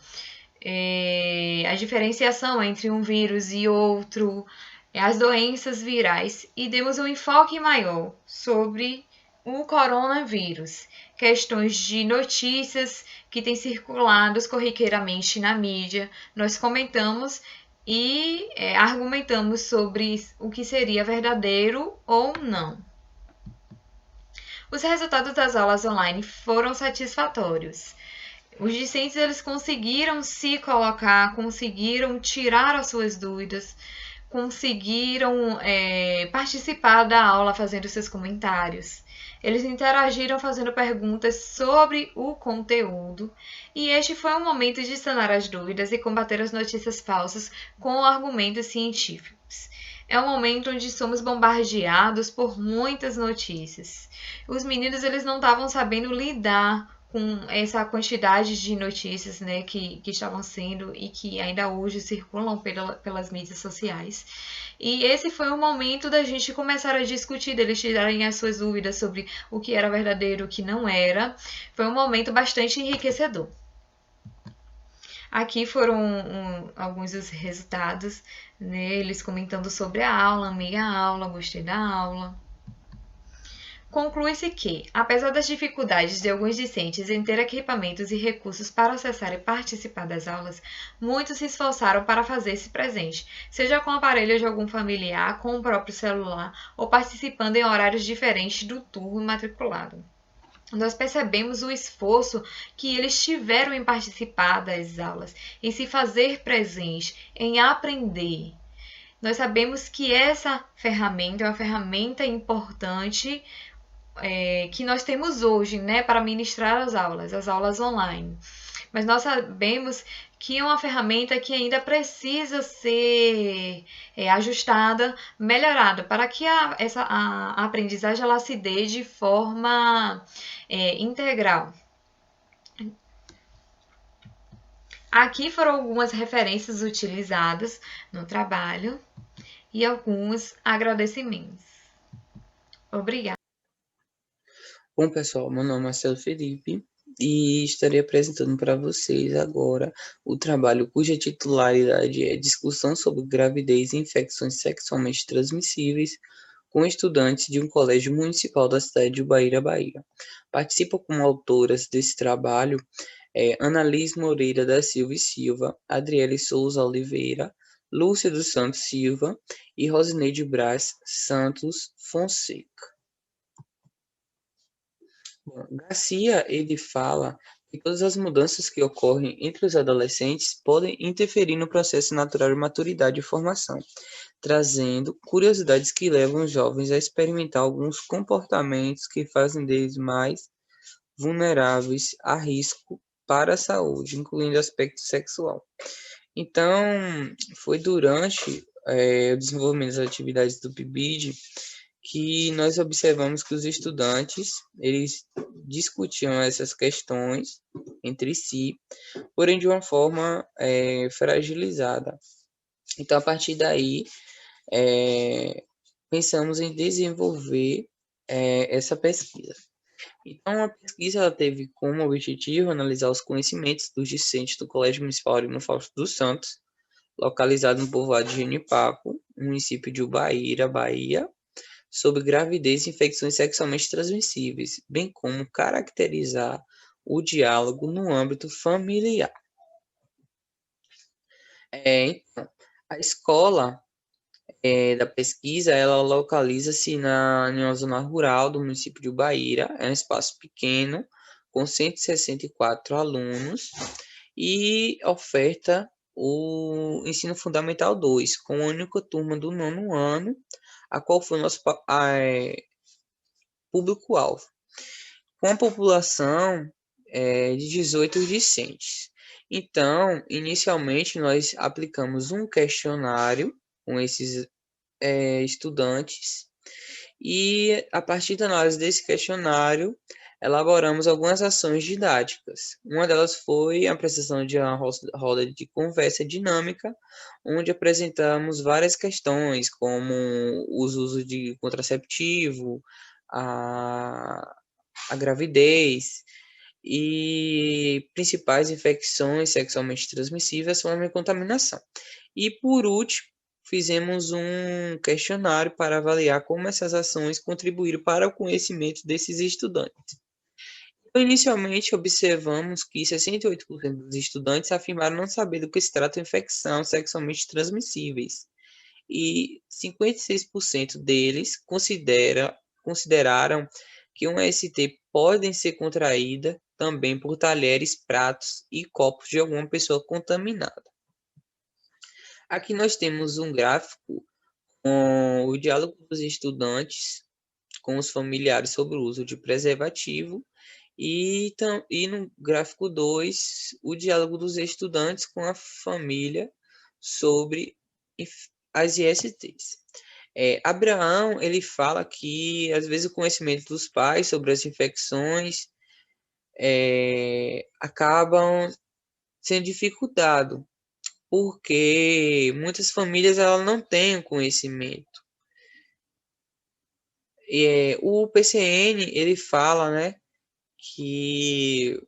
a diferenciação entre um vírus e outro, as doenças virais e demos um enfoque maior sobre o coronavírus, questões de notícias que têm circulado corriqueiramente na mídia. Nós comentamos e argumentamos sobre o que seria verdadeiro ou não. Os resultados das aulas online foram satisfatórios. Os discentes eles conseguiram se colocar, conseguiram tirar as suas dúvidas, conseguiram participar da aula fazendo seus comentários. Eles interagiram fazendo perguntas sobre o conteúdo e este foi um momento de sanar as dúvidas e combater as notícias falsas com argumentos científicos. É um momento onde somos bombardeados por muitas notícias. Os meninos eles não estavam sabendo lidar com essa quantidade de notícias, né, que estavam sendo e que ainda hoje circulam pelas mídias sociais. E esse foi o momento da gente começar a discutir, deles tirarem as suas dúvidas sobre o que era verdadeiro, o que não era. Foi um momento bastante enriquecedor. Aqui foram alguns dos resultados, né, eles comentando sobre a aula, amei a aula, gostei da aula. Conclui-se que, apesar das dificuldades de alguns discentes em ter equipamentos e recursos para acessar e participar das aulas, muitos se esforçaram para fazer-se presente, seja com o aparelho de algum familiar, com o próprio celular ou participando em horários diferentes do turno matriculado. Nós percebemos o esforço que eles tiveram em participar das aulas, em se fazer presente, em aprender. Nós sabemos que essa ferramenta é uma ferramenta importante que nós temos hoje, né, para ministrar as aulas online. Mas nós sabemos que é uma ferramenta que ainda precisa ser ajustada, melhorada, para que a aprendizagem ela se dê de forma integral. Aqui foram algumas referências utilizadas no trabalho e alguns agradecimentos. Obrigada. Bom, pessoal, meu nome é Marcelo Felipe e estarei apresentando para vocês agora o trabalho cuja titularidade é Discussão sobre gravidez e infecções sexualmente transmissíveis com estudantes de um colégio municipal da cidade de Ubaíra, Bahia. Participam como autoras desse trabalho Annalise Moreira da Silva e Silva, Adriele Souza Oliveira, Lúcia dos Santos Silva e Rosineide Braz Santos Fonseca. Garcia, ele fala que todas as mudanças que ocorrem entre os adolescentes podem interferir no processo natural de maturidade e formação, trazendo curiosidades que levam os jovens a experimentar alguns comportamentos que fazem deles mais vulneráveis a risco para a saúde, incluindo o aspecto sexual. Então, foi durante o desenvolvimento das atividades do PIBID que nós observamos que os estudantes, eles discutiam essas questões entre si, porém de uma forma fragilizada. Então, a partir daí, pensamos em desenvolver essa pesquisa. Então, a pesquisa ela teve como objetivo analisar os conhecimentos dos discentes do Colégio Municipal Arino Fausto dos Santos, localizado no povoado de Genipapo, município de Ubaíra, Bahia, sobre gravidez e infecções sexualmente transmissíveis, bem como caracterizar o diálogo no âmbito familiar. Então, a escola da pesquisa, ela localiza-se em uma zona rural do município de Ubaíra, é um espaço pequeno, com 164 alunos, e oferta o ensino fundamental 2, com a única turma do nono ano, a qual foi o nosso público-alvo, com a população de 18 discentes. Então, inicialmente, nós aplicamos um questionário com esses estudantes e, a partir da análise desse questionário, elaboramos algumas ações didáticas. Uma delas foi a apresentação de uma roda de conversa dinâmica, onde apresentamos várias questões, como os usos de contraceptivo, a gravidez e principais infecções sexualmente transmissíveis, forma de contaminação. E, por último, fizemos um questionário para avaliar como essas ações contribuíram para o conhecimento desses estudantes. Então, inicialmente, observamos que 68% dos estudantes afirmaram não saber do que se trata a infecção sexualmente transmissíveis e 56% deles consideraram que uma ST podem ser contraída também por talheres, pratos e copos de alguma pessoa contaminada. Aqui nós temos um gráfico com o diálogo dos estudantes com os familiares sobre o uso de preservativo e no gráfico 2, o diálogo dos estudantes com a família sobre as ISTs. Abraão, ele fala que, às vezes, o conhecimento dos pais sobre as infecções acabam sendo dificultado, porque muitas famílias ela não têm o conhecimento. O PCN, ele fala, né, que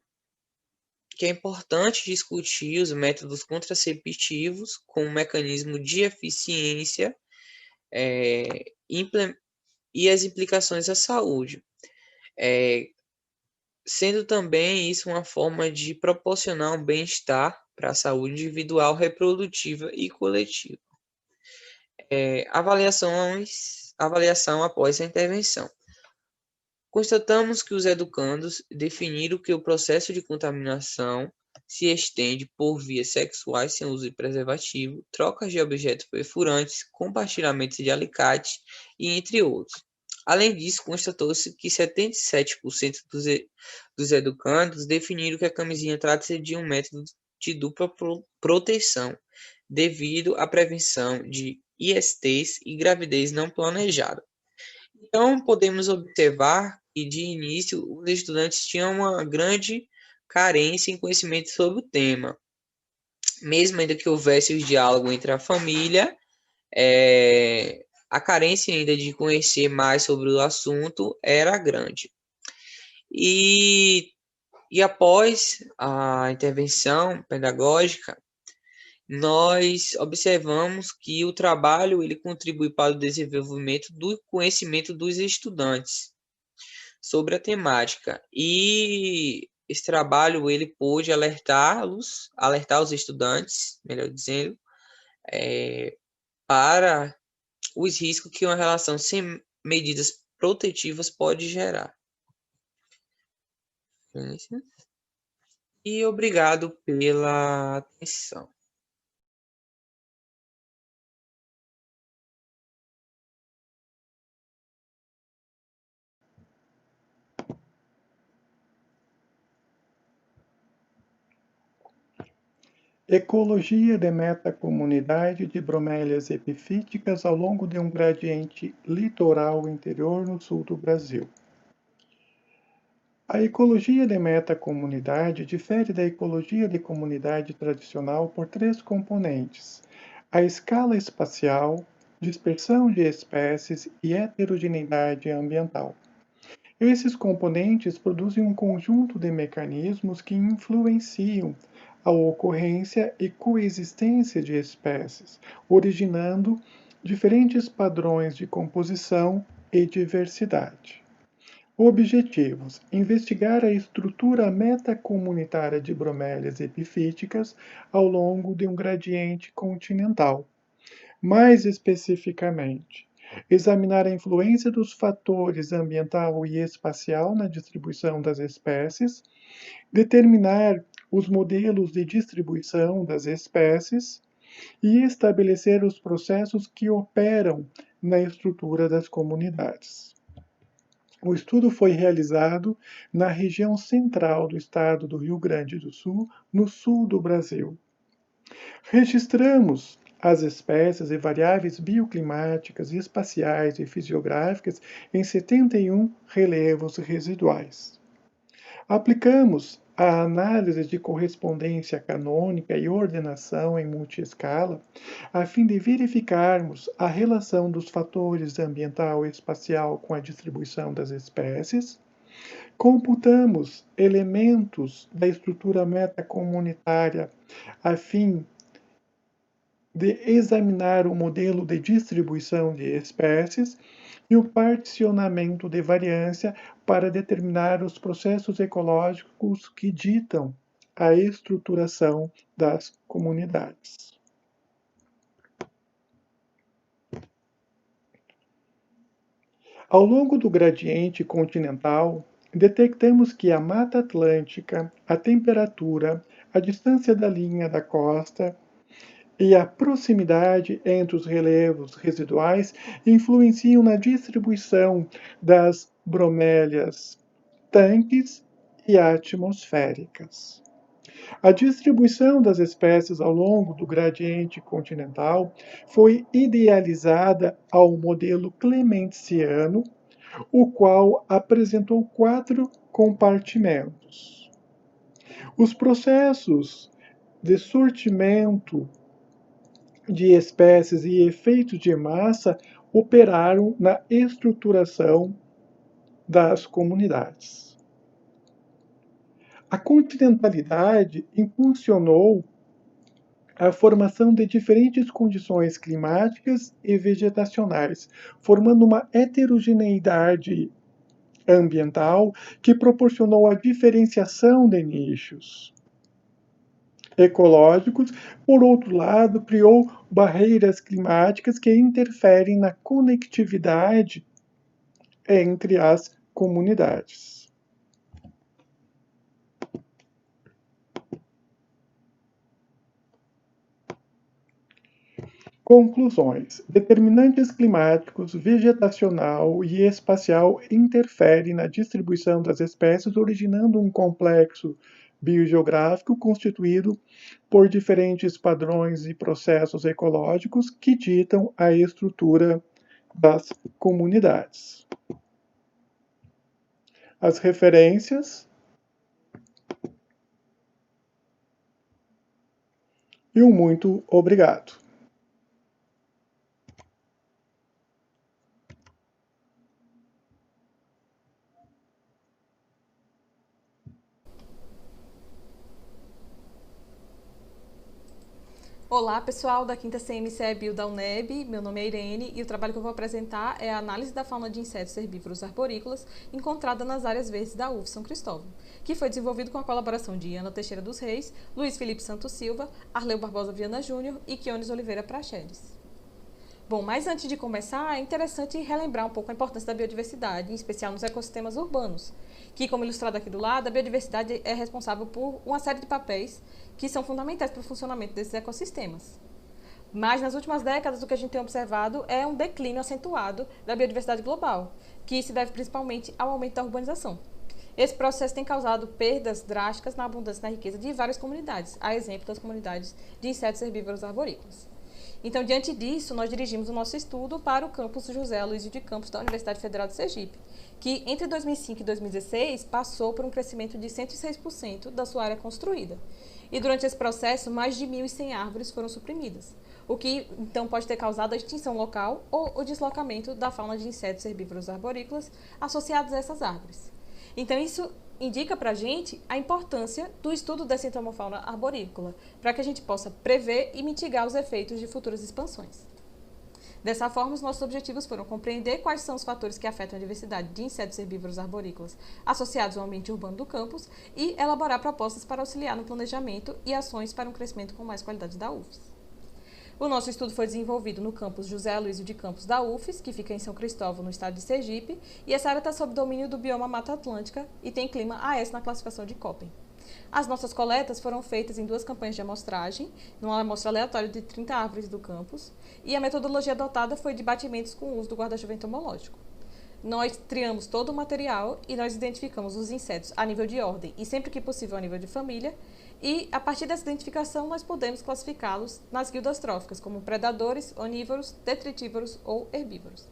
é importante discutir os métodos contraceptivos com um mecanismo de eficiência e as implicações à saúde, sendo também isso uma forma de proporcionar um bem-estar para a saúde individual, reprodutiva e coletiva. Avaliação após a intervenção. Constatamos que os educandos definiram que o processo de contaminação se estende por vias sexuais sem uso de preservativo, trocas de objetos perfurantes, compartilhamentos de alicate e entre outros. Além disso, constatou-se que 77% dos educandos definiram que a camisinha trata-se de um método de dupla proteção, devido à prevenção de ISTs e gravidez não planejada. Então, podemos observar que, de início, os estudantes tinham uma grande carência em conhecimento sobre o tema. Mesmo ainda que houvesse o diálogo entre a família, a carência ainda de conhecer mais sobre o assunto era grande. E após a intervenção pedagógica, nós observamos que o trabalho ele contribui para o desenvolvimento do conhecimento dos estudantes sobre a temática. E esse trabalho ele pôde alertar os estudantes, melhor dizendo, para os riscos que uma relação sem medidas protetivas pode gerar. E obrigado pela atenção. Ecologia de metacomunidade de bromélias epifíticas ao longo de um gradiente litoral interior no sul do Brasil. A ecologia de metacomunidade difere da ecologia de comunidade tradicional por três componentes: a escala espacial, dispersão de espécies e heterogeneidade ambiental. Esses componentes produzem um conjunto de mecanismos que influenciam a ocorrência e coexistência de espécies, originando diferentes padrões de composição e diversidade. Objetivos: investigar a estrutura metacomunitária de bromélias epifíticas ao longo de um gradiente continental. Mais especificamente, examinar a influência dos fatores ambiental e espacial na distribuição das espécies, determinar os modelos de distribuição das espécies e estabelecer os processos que operam na estrutura das comunidades. O estudo foi realizado na região central do estado do Rio Grande do Sul, no sul do Brasil. Registramos as espécies e variáveis bioclimáticas, espaciais e fisiográficas em 71 relevos residuais. Aplicamos a análise de correspondência canônica e ordenação em multiescala, a fim de verificarmos a relação dos fatores ambiental e espacial com a distribuição das espécies. Computamos elementos da estrutura metacomunitária a fim de examinar o modelo de distribuição de espécies e o particionamento de variância para determinar os processos ecológicos que ditam a estruturação das comunidades. Ao longo do gradiente continental, detectamos que a Mata Atlântica, a temperatura, a distância da linha da costa e a proximidade entre os relevos residuais influenciam na distribuição das bromélias tanques e atmosféricas. A distribuição das espécies ao longo do gradiente continental foi idealizada ao modelo clementiciano, o qual apresentou 4 compartimentos. Os processos de sortimento de espécies e efeitos de massa operaram na estruturação das comunidades. A continentalidade impulsionou a formação de diferentes condições climáticas e vegetacionais, formando uma heterogeneidade ambiental que proporcionou a diferenciação de nichos ecológicos. Por outro lado, criou barreiras climáticas que interferem na conectividade entre as comunidades. Conclusões: determinantes climáticos, vegetacional e espacial interferem na distribuição das espécies, originando um complexo biogeográfico constituído por diferentes padrões e processos ecológicos que ditam a estrutura das comunidades. As referências e um muito obrigado. Olá pessoal da 5ª CMCE Bio da UNEB, meu nome é Irene e o trabalho que eu vou apresentar é a análise da fauna de insetos herbívoros arborícolas encontrada nas áreas verdes da UF São Cristóvão, que foi desenvolvido com a colaboração de Ana Teixeira dos Reis, Luiz Felipe Santos Silva, Arleu Barbosa Viana Júnior e Quiones Oliveira Praxedes. Bom, mas antes de começar, é interessante relembrar um pouco a importância da biodiversidade, em especial nos ecossistemas urbanos, que, como ilustrado aqui do lado, a biodiversidade é responsável por uma série de papéis que são fundamentais para o funcionamento desses ecossistemas. Mas, nas últimas décadas, o que a gente tem observado é um declínio acentuado da biodiversidade global, que se deve principalmente ao aumento da urbanização. Esse processo tem causado perdas drásticas na abundância e na riqueza de várias comunidades, a exemplo das comunidades de insetos herbívoros arborícolas. Então, diante disso, nós dirigimos o nosso estudo para o campus José Aloysio de Campos da Universidade Federal de Sergipe, que entre 2005 e 2016 passou por um crescimento de 106% da sua área construída. E durante esse processo, mais de 1.100 árvores foram suprimidas, o que então pode ter causado a extinção local ou o deslocamento da fauna de insetos herbívoros arborícolas associados a essas árvores. Então, isso indica para a gente a importância do estudo dessa entomofauna arborícola, para que a gente possa prever e mitigar os efeitos de futuras expansões. Dessa forma, os nossos objetivos foram compreender quais são os fatores que afetam a diversidade de insetos herbívoros arborícolas associados ao ambiente urbano do campus e elaborar propostas para auxiliar no planejamento e ações para um crescimento com mais qualidade da UFES. O nosso estudo foi desenvolvido no campus José Aloysio de Campos da UFES, que fica em São Cristóvão, no estado de Sergipe, e essa área está sob domínio do bioma Mata Atlântica e tem clima AS na classificação de Köppen. As nossas coletas foram feitas em 2 campanhas de amostragem, numa amostra aleatória de 30 árvores do campus, e a metodologia adotada foi de batimentos com o uso do guarda-chuva entomológico. Nós triamos todo o material e nós identificamos os insetos a nível de ordem e, sempre que possível, a nível de família, e, a partir dessa identificação, nós podemos classificá-los nas guildas tróficas, como predadores, onívoros, detritívoros ou herbívoros.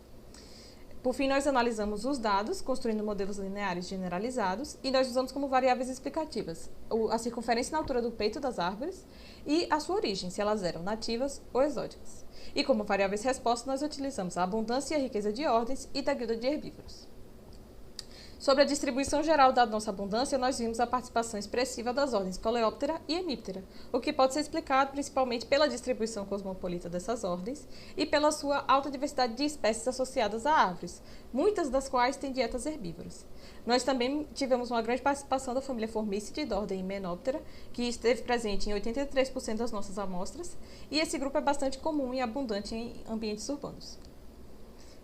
Por fim, nós analisamos os dados, construindo modelos lineares generalizados, e nós usamos como variáveis explicativas a circunferência na altura do peito das árvores e a sua origem, se elas eram nativas ou exóticas. E como variáveis resposta, nós utilizamos a abundância e a riqueza de ordens e da guilda de herbívoros. Sobre a distribuição geral da nossa abundância, nós vimos a participação expressiva das ordens Coleóptera e Hemíptera, o que pode ser explicado principalmente pela distribuição cosmopolita dessas ordens e pela sua alta diversidade de espécies associadas a árvores, muitas das quais têm dietas herbívoras. Nós também tivemos uma grande participação da família Formicide, da ordem Hymenoptera, que esteve presente em 83% das nossas amostras, e esse grupo é bastante comum e abundante em ambientes urbanos.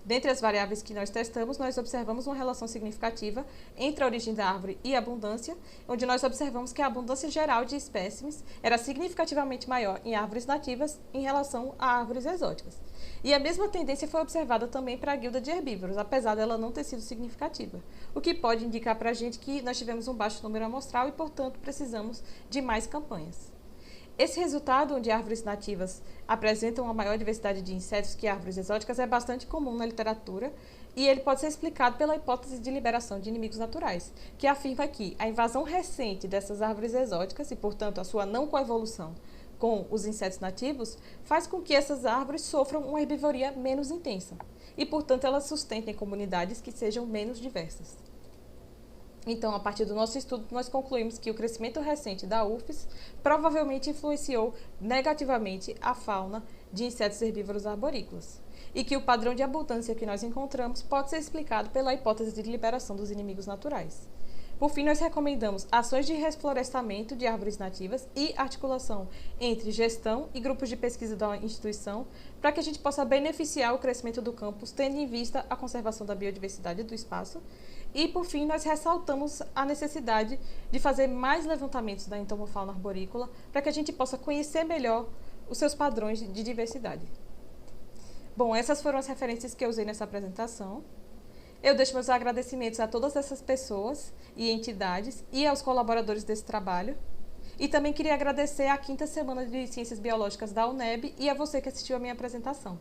Dentre as variáveis que nós testamos, nós observamos uma relação significativa entre a origem da árvore e a abundância, onde nós observamos que a abundância geral de espécimes era significativamente maior em árvores nativas em relação a árvores exóticas. E a mesma tendência foi observada também para a guilda de herbívoros, apesar dela não ter sido significativa, o que pode indicar para a gente que nós tivemos um baixo número amostral e, portanto, precisamos de mais campanhas. Esse resultado, onde árvores nativas apresentam uma maior diversidade de insetos que árvores exóticas, é bastante comum na literatura e ele pode ser explicado pela hipótese de liberação de inimigos naturais, que afirma que a invasão recente dessas árvores exóticas e, portanto, a sua não coevolução com os insetos nativos faz com que essas árvores sofram uma herbivoria menos intensa e, portanto, elas sustentem comunidades que sejam menos diversas. Então, a partir do nosso estudo, nós concluímos que o crescimento recente da UFES provavelmente influenciou negativamente a fauna de insetos herbívoros arborícolas e que o padrão de abundância que nós encontramos pode ser explicado pela hipótese de liberação dos inimigos naturais. Por fim, nós recomendamos ações de reflorestamento de árvores nativas e articulação entre gestão e grupos de pesquisa da instituição para que a gente possa beneficiar o crescimento do campus, tendo em vista a conservação da biodiversidade do espaço. E, por fim, nós ressaltamos a necessidade de fazer mais levantamentos da entomofauna arborícola para que a gente possa conhecer melhor os seus padrões de diversidade. Bom, essas foram as referências que eu usei nessa apresentação. Eu deixo meus agradecimentos a todas essas pessoas e entidades e aos colaboradores desse trabalho. E também queria agradecer à 5ª Semana de Ciências Biológicas da UNEB e a você que assistiu à minha apresentação.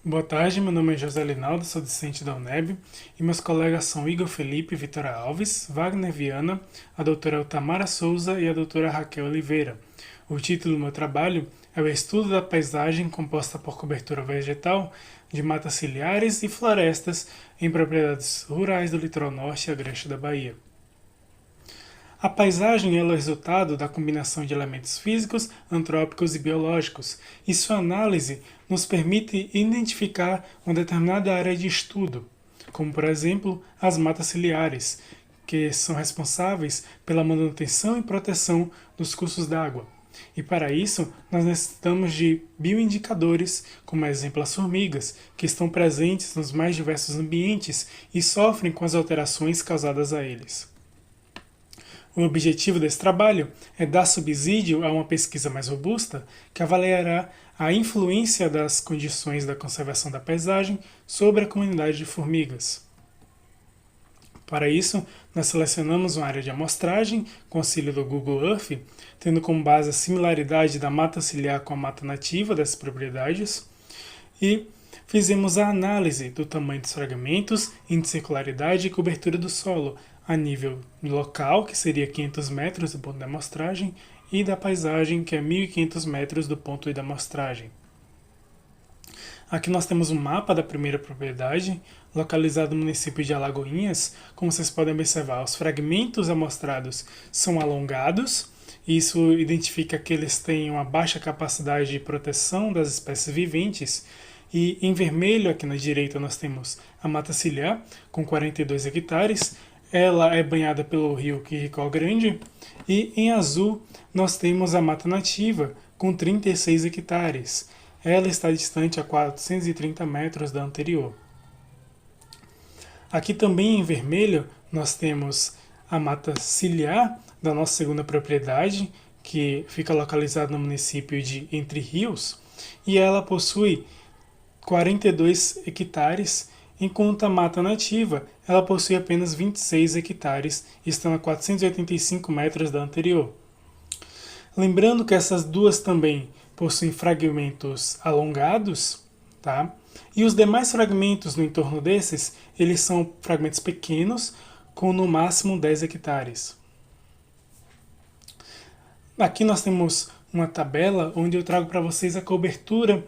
Boa tarde, meu nome é José Linaldo, sou docente da UNEB e meus colegas são Igor Felipe Vitória Alves, Wagner Viana, a doutora Tamara Souza e a doutora Raquel Oliveira. O título do meu trabalho é o estudo da paisagem composta por cobertura vegetal de matas ciliares e florestas em propriedades rurais do litoral norte e agreste da Bahia. A paisagem é o resultado da combinação de elementos físicos, antrópicos e biológicos, e sua análise nos permite identificar uma determinada área de estudo, como, por exemplo, as matas ciliares, que são responsáveis pela manutenção e proteção dos cursos d'água. E para isso, nós necessitamos de bioindicadores, como exemplo as formigas, que estão presentes nos mais diversos ambientes e sofrem com as alterações causadas a eles. O objetivo desse trabalho é dar subsídio a uma pesquisa mais robusta que avaliará a influência das condições da conservação da paisagem sobre a comunidade de formigas. Para isso, nós selecionamos uma área de amostragem com auxílio do Google Earth, tendo como base a similaridade da mata ciliar com a mata nativa dessas propriedades, e fizemos a análise do tamanho dos fragmentos, intercircularidade e cobertura do solo, a nível local, que seria 500 metros do ponto da amostragem, e da paisagem, que é 1.500 metros do ponto da amostragem. Aqui nós temos um mapa da primeira propriedade, localizado no município de Alagoinhas. Como vocês podem observar, os fragmentos amostrados são alongados. Isso identifica que eles têm uma baixa capacidade de proteção das espécies viventes. E em vermelho, aqui na direita, nós temos a mata ciliar, com 42 hectares. Ela é banhada pelo rio Quiricó Grande. E em azul, nós temos a mata nativa, com 36 hectares. Ela está distante a 430 metros da anterior. Aqui também em vermelho, nós temos a mata ciliar da nossa segunda propriedade, que fica localizada no município de Entre Rios, e ela possui 42 hectares, enquanto a mata nativa ela possui apenas 26 hectares, estando a 485 metros da anterior. Lembrando que essas duas também possuem fragmentos alongados, tá? E os demais fragmentos no entorno desses, eles são fragmentos pequenos, com no máximo 10 hectares. Aqui nós temos uma tabela onde eu trago para vocês a cobertura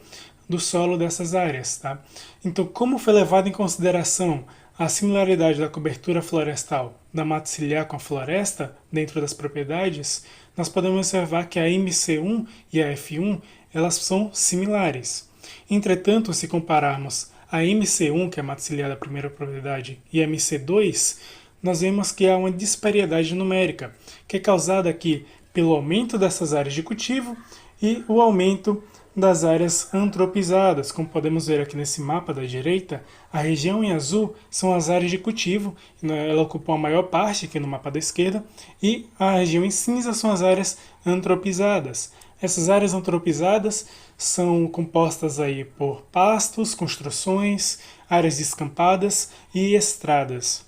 do solo dessas áreas, tá? Então, como foi levado em consideração a similaridade da cobertura florestal da mata ciliar com a floresta dentro das propriedades, nós podemos observar que a MC1 e a F1 elas são similares. Entretanto, se compararmos a MC1, que é a mata ciliar da primeira propriedade, e a MC2, nós vemos que há uma disparidade numérica, que é causada aqui pelo aumento dessas áreas de cultivo e o aumento das áreas antropizadas. Como podemos ver aqui nesse mapa da direita, a região em azul são as áreas de cultivo, ela ocupa a maior parte aqui no mapa da esquerda, e a região em cinza são as áreas antropizadas. Essas áreas antropizadas são compostas aí por pastos, construções, áreas descampadas e estradas.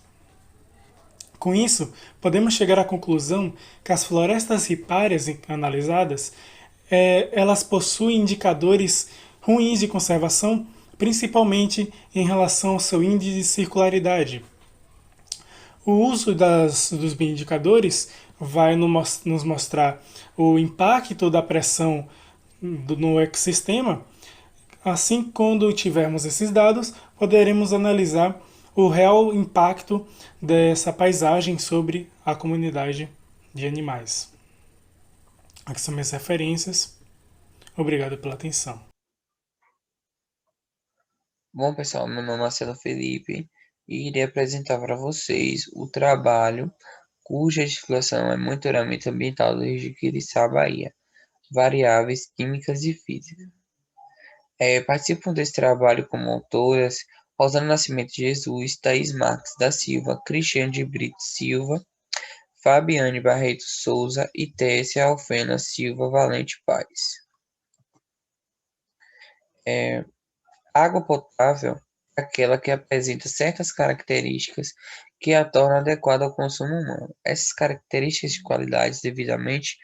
Com isso, podemos chegar à conclusão que as florestas ripárias analisadas elas possuem indicadores ruins de conservação, principalmente em relação ao seu índice de circularidade. O uso dos bioindicadores vai nos mostrar o impacto da pressão no ecossistema. Assim, quando tivermos esses dados, poderemos analisar o real impacto dessa paisagem sobre a comunidade de animais. Aqui são minhas referências. Obrigado pela atenção. Bom, pessoal, meu nome é Marcelo Felipe e irei apresentar para vocês o trabalho cuja titulação é Monitoramento Ambiental do Rio de Quiriçá, Bahia, Variáveis Químicas e Físicas. Participam desse trabalho como autoras Rosana Nascimento de Jesus, Thaís Marques da Silva, Cristiane de Brito Silva, Fabiane Barreto Souza e Tessia Alfena Silva Valente Paz. Água potável é aquela que apresenta certas características que a tornam adequada ao consumo humano. Essas características de qualidades devidamente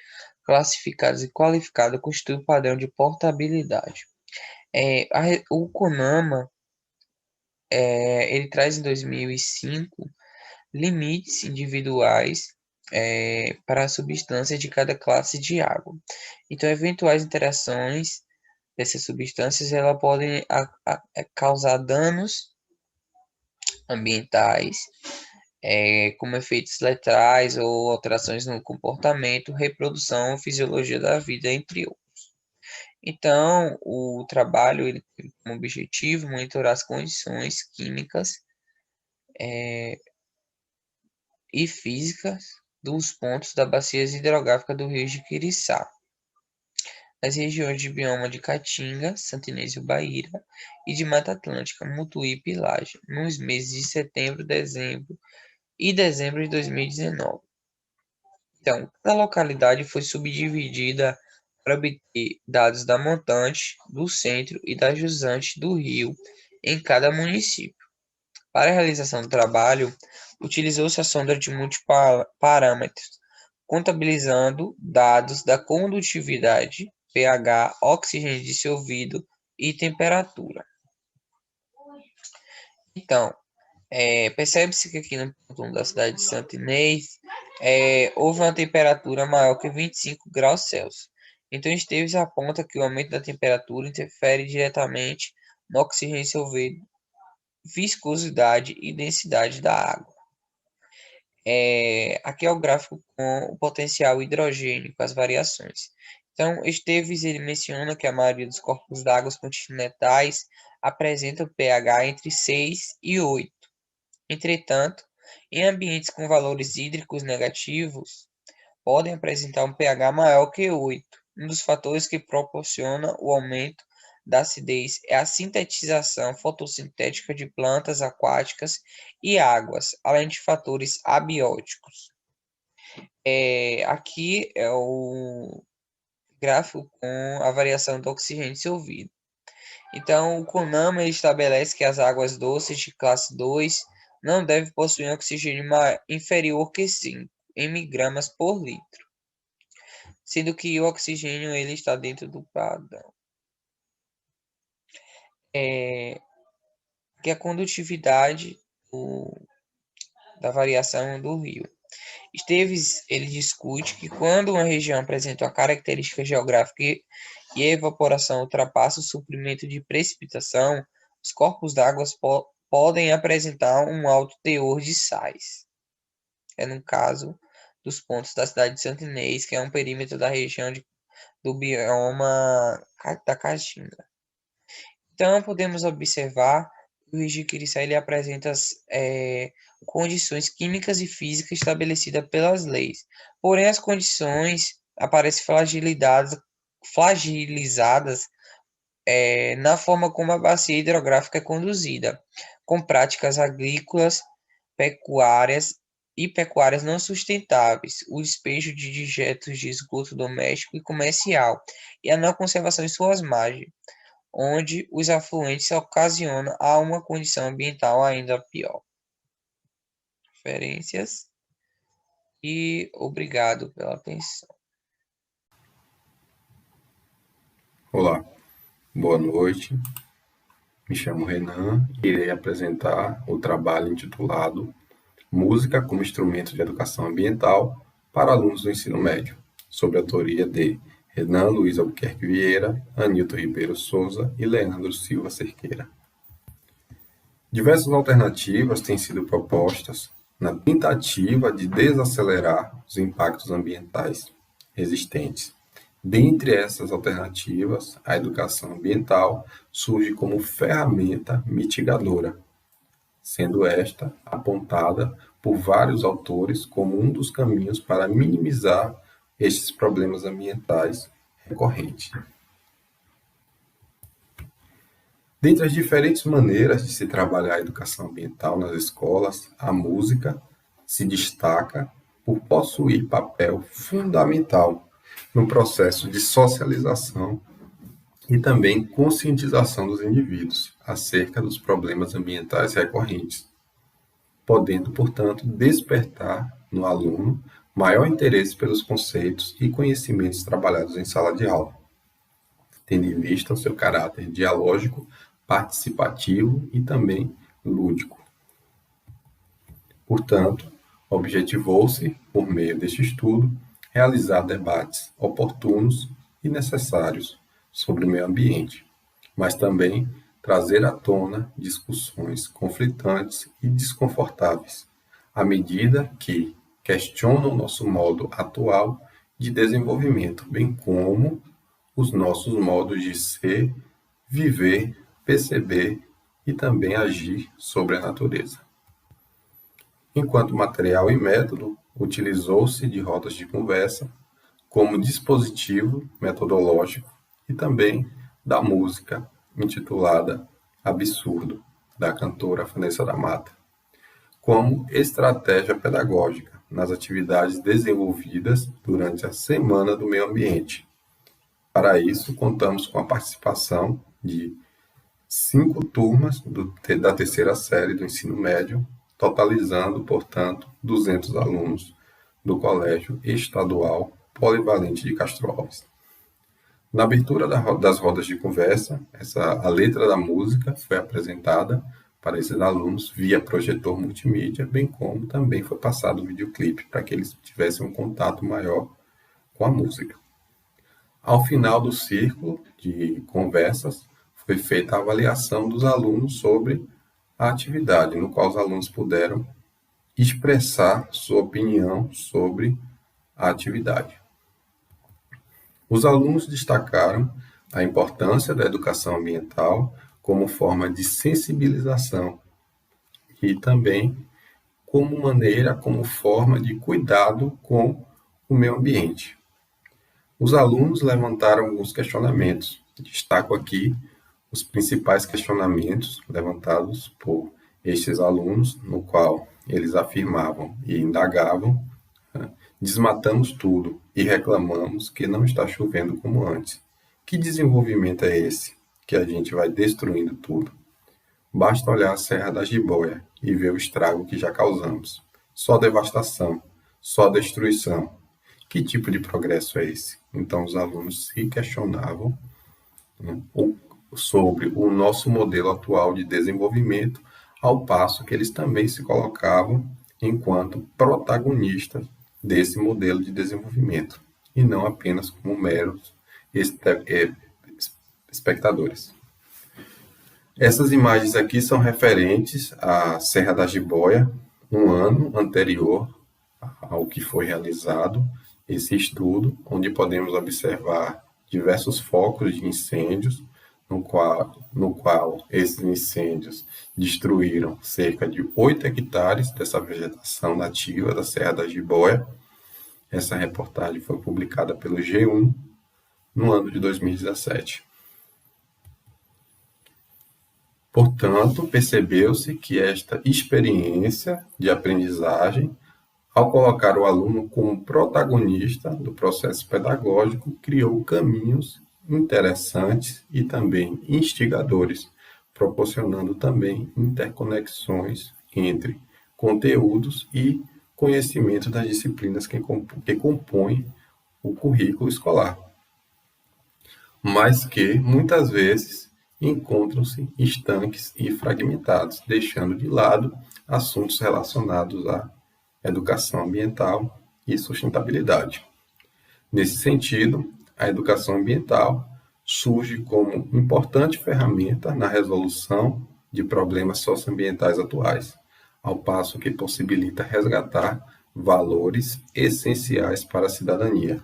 classificadas e qualificadas constituem o padrão de portabilidade. O CONAMA ele traz em 2005 limites individuais para a substância de cada classe de água. Então, eventuais interações dessas substâncias elas podem causar danos ambientais, como efeitos letais ou alterações no comportamento, reprodução, fisiologia da vida, entre outros. Então, o trabalho ele tem como objetivo monitorar as condições químicas e físicas dos pontos da bacia hidrográfica do Rio de Quiriçá, nas regiões de bioma de Caatinga, Santa Inês do Baíra e de Mata Atlântica, Mutuípe e Laje, nos meses de setembro, dezembro e dezembro de 2019. Então, cada localidade foi subdividida para obter dados da montante, do centro e da jusante do rio em cada município. Para a realização do trabalho, utilizou-se a sonda de multiparâmetros, contabilizando dados da condutividade, pH, oxigênio dissolvido e temperatura. Então, percebe-se que aqui no ponto 1 da cidade de Santo Inês houve uma temperatura maior que 25 graus Celsius. Então, Esteves aponta que o aumento da temperatura interfere diretamente no oxigênio dissolvido, viscosidade e densidade da água. Aqui é o gráfico com o potencial hidrogênico, as variações. Então, Esteves ele menciona que a maioria dos corpos d'água continentais apresenta pH entre 6 e 8. Entretanto, em ambientes com valores hídricos negativos, podem apresentar um pH maior que 8. Um dos fatores que proporciona o aumento da acidez é a sintetização fotossintética de plantas aquáticas e águas, além de fatores abióticos. Aqui é o gráfico com a variação do oxigênio dissolvido. Então, o CONAMA estabelece que as águas doces de classe 2 não devem possuir oxigênio inferior que 5 mg por litro, sendo que o oxigênio ele está dentro do padrão. Que a condutividade da variação do rio. Esteves ele discute que quando uma região apresenta uma característica geográfica e a evaporação ultrapassa o suprimento de precipitação, os corpos d'água podem apresentar um alto teor de sais. No caso dos pontos da cidade de Santo Inês, que é um perímetro da região do bioma da Caatinga. Então, podemos observar que o Rio Jiquiriçá ele apresenta condições químicas e físicas estabelecidas pelas leis. Porém, as condições aparecem fragilizadas na forma como a bacia hidrográfica é conduzida, com práticas agrícolas, pecuárias não sustentáveis, o despejo de dejetos de esgoto doméstico e comercial, e a não conservação em suas margens, onde os afluentes ocasionam a uma condição ambiental ainda pior. Referências e obrigado pela atenção. Olá, boa noite. Me chamo Renan e irei apresentar o trabalho intitulado Música como Instrumento de Educação Ambiental para Alunos do Ensino Médio, sob a autoria de Renan Luiz Albuquerque Vieira, Anilton Ribeiro Souza e Leandro Silva Cerqueira. Diversas alternativas têm sido propostas na tentativa de desacelerar os impactos ambientais existentes. Dentre essas alternativas, a educação ambiental surge como ferramenta mitigadora, sendo esta apontada por vários autores como um dos caminhos para minimizar estes problemas ambientais recorrentes. Dentre as diferentes maneiras de se trabalhar a educação ambiental nas escolas, a música se destaca por possuir papel fundamental no processo de socialização e também conscientização dos indivíduos acerca dos problemas ambientais recorrentes, podendo, portanto, despertar no aluno maior interesse pelos conceitos e conhecimentos trabalhados em sala de aula, tendo em vista o seu caráter dialógico, participativo e também lúdico. Portanto, objetivou-se, por meio deste estudo, realizar debates oportunos e necessários sobre o meio ambiente, mas também trazer à tona discussões conflitantes e desconfortáveis, à medida que questionam nosso modo atual de desenvolvimento, bem como os nossos modos de ser, viver, perceber e também agir sobre a natureza. Enquanto material e método, utilizou-se de rodas de conversa como dispositivo metodológico e também da música intitulada Absurdo, da cantora Vanessa da Mata, como estratégia pedagógica nas atividades desenvolvidas durante a Semana do Meio Ambiente. Para isso, contamos com a participação de 5 turmas da terceira série do ensino médio, totalizando, portanto, 200 alunos do Colégio Estadual Polivalente de Castro Alves. Na abertura das rodas de conversa, a letra da música foi apresentada para esses alunos via projetor multimídia, bem como também foi passado o videoclipe para que eles tivessem um contato maior com a música. Ao final do círculo de conversas, foi feita a avaliação dos alunos sobre a atividade, no qual os alunos puderam expressar sua opinião sobre a atividade. Os alunos destacaram a importância da educação ambiental como forma de sensibilização e também como forma de cuidado com o meio ambiente. Os alunos levantaram alguns questionamentos. Destaco aqui os principais questionamentos levantados por estes alunos, no qual eles afirmavam e indagavam: desmatamos tudo e reclamamos que não está chovendo como antes. Que desenvolvimento é esse que a gente vai destruindo tudo? Basta olhar a Serra da Jiboia e ver o estrago que já causamos. Só devastação, só destruição. Que tipo de progresso é esse? Então os alunos se questionavam sobre o nosso modelo atual de desenvolvimento, ao passo que eles também se colocavam enquanto protagonistas desse modelo de desenvolvimento, e não apenas como meros espectadores. Essas imagens aqui são referentes à Serra da Jiboia, um ano anterior ao que foi realizado esse estudo, onde podemos observar diversos focos de incêndios, no qual esses incêndios destruíram cerca de 8 hectares dessa vegetação nativa da Serra da Jiboia. Essa reportagem foi publicada pelo G1 no ano de 2017. Portanto, percebeu-se que esta experiência de aprendizagem, ao colocar o aluno como protagonista do processo pedagógico, criou caminhos interessantes e também instigadores, proporcionando também interconexões entre conteúdos e conhecimento das disciplinas que compõem o currículo escolar, mas que muitas vezes encontram-se estanques e fragmentados, deixando de lado assuntos relacionados à educação ambiental e sustentabilidade. Nesse sentido, a educação ambiental surge como importante ferramenta na resolução de problemas socioambientais atuais, ao passo que possibilita resgatar valores essenciais para a cidadania.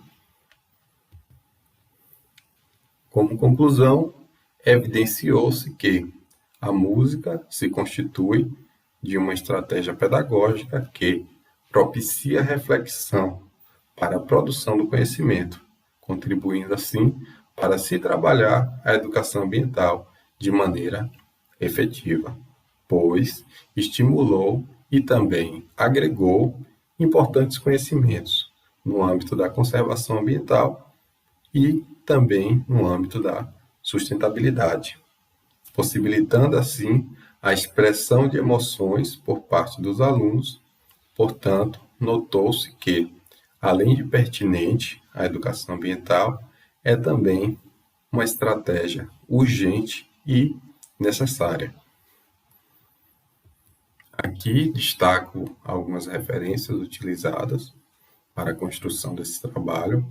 Como conclusão, evidenciou-se que a música se constitui de uma estratégia pedagógica que propicia reflexão para a produção do conhecimento, contribuindo assim para se trabalhar a educação ambiental de maneira efetiva, pois estimulou e também agregou importantes conhecimentos no âmbito da conservação ambiental e também no âmbito da sustentabilidade, possibilitando assim a expressão de emoções por parte dos alunos. Portanto, notou-se que, além de pertinente, a educação ambiental é também uma estratégia urgente e necessária. Aqui destaco algumas referências utilizadas para a construção desse trabalho.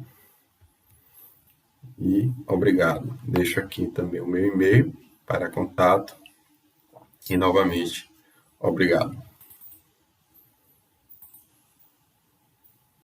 E obrigado. Deixo aqui também o meu e-mail para contato. E novamente, obrigado.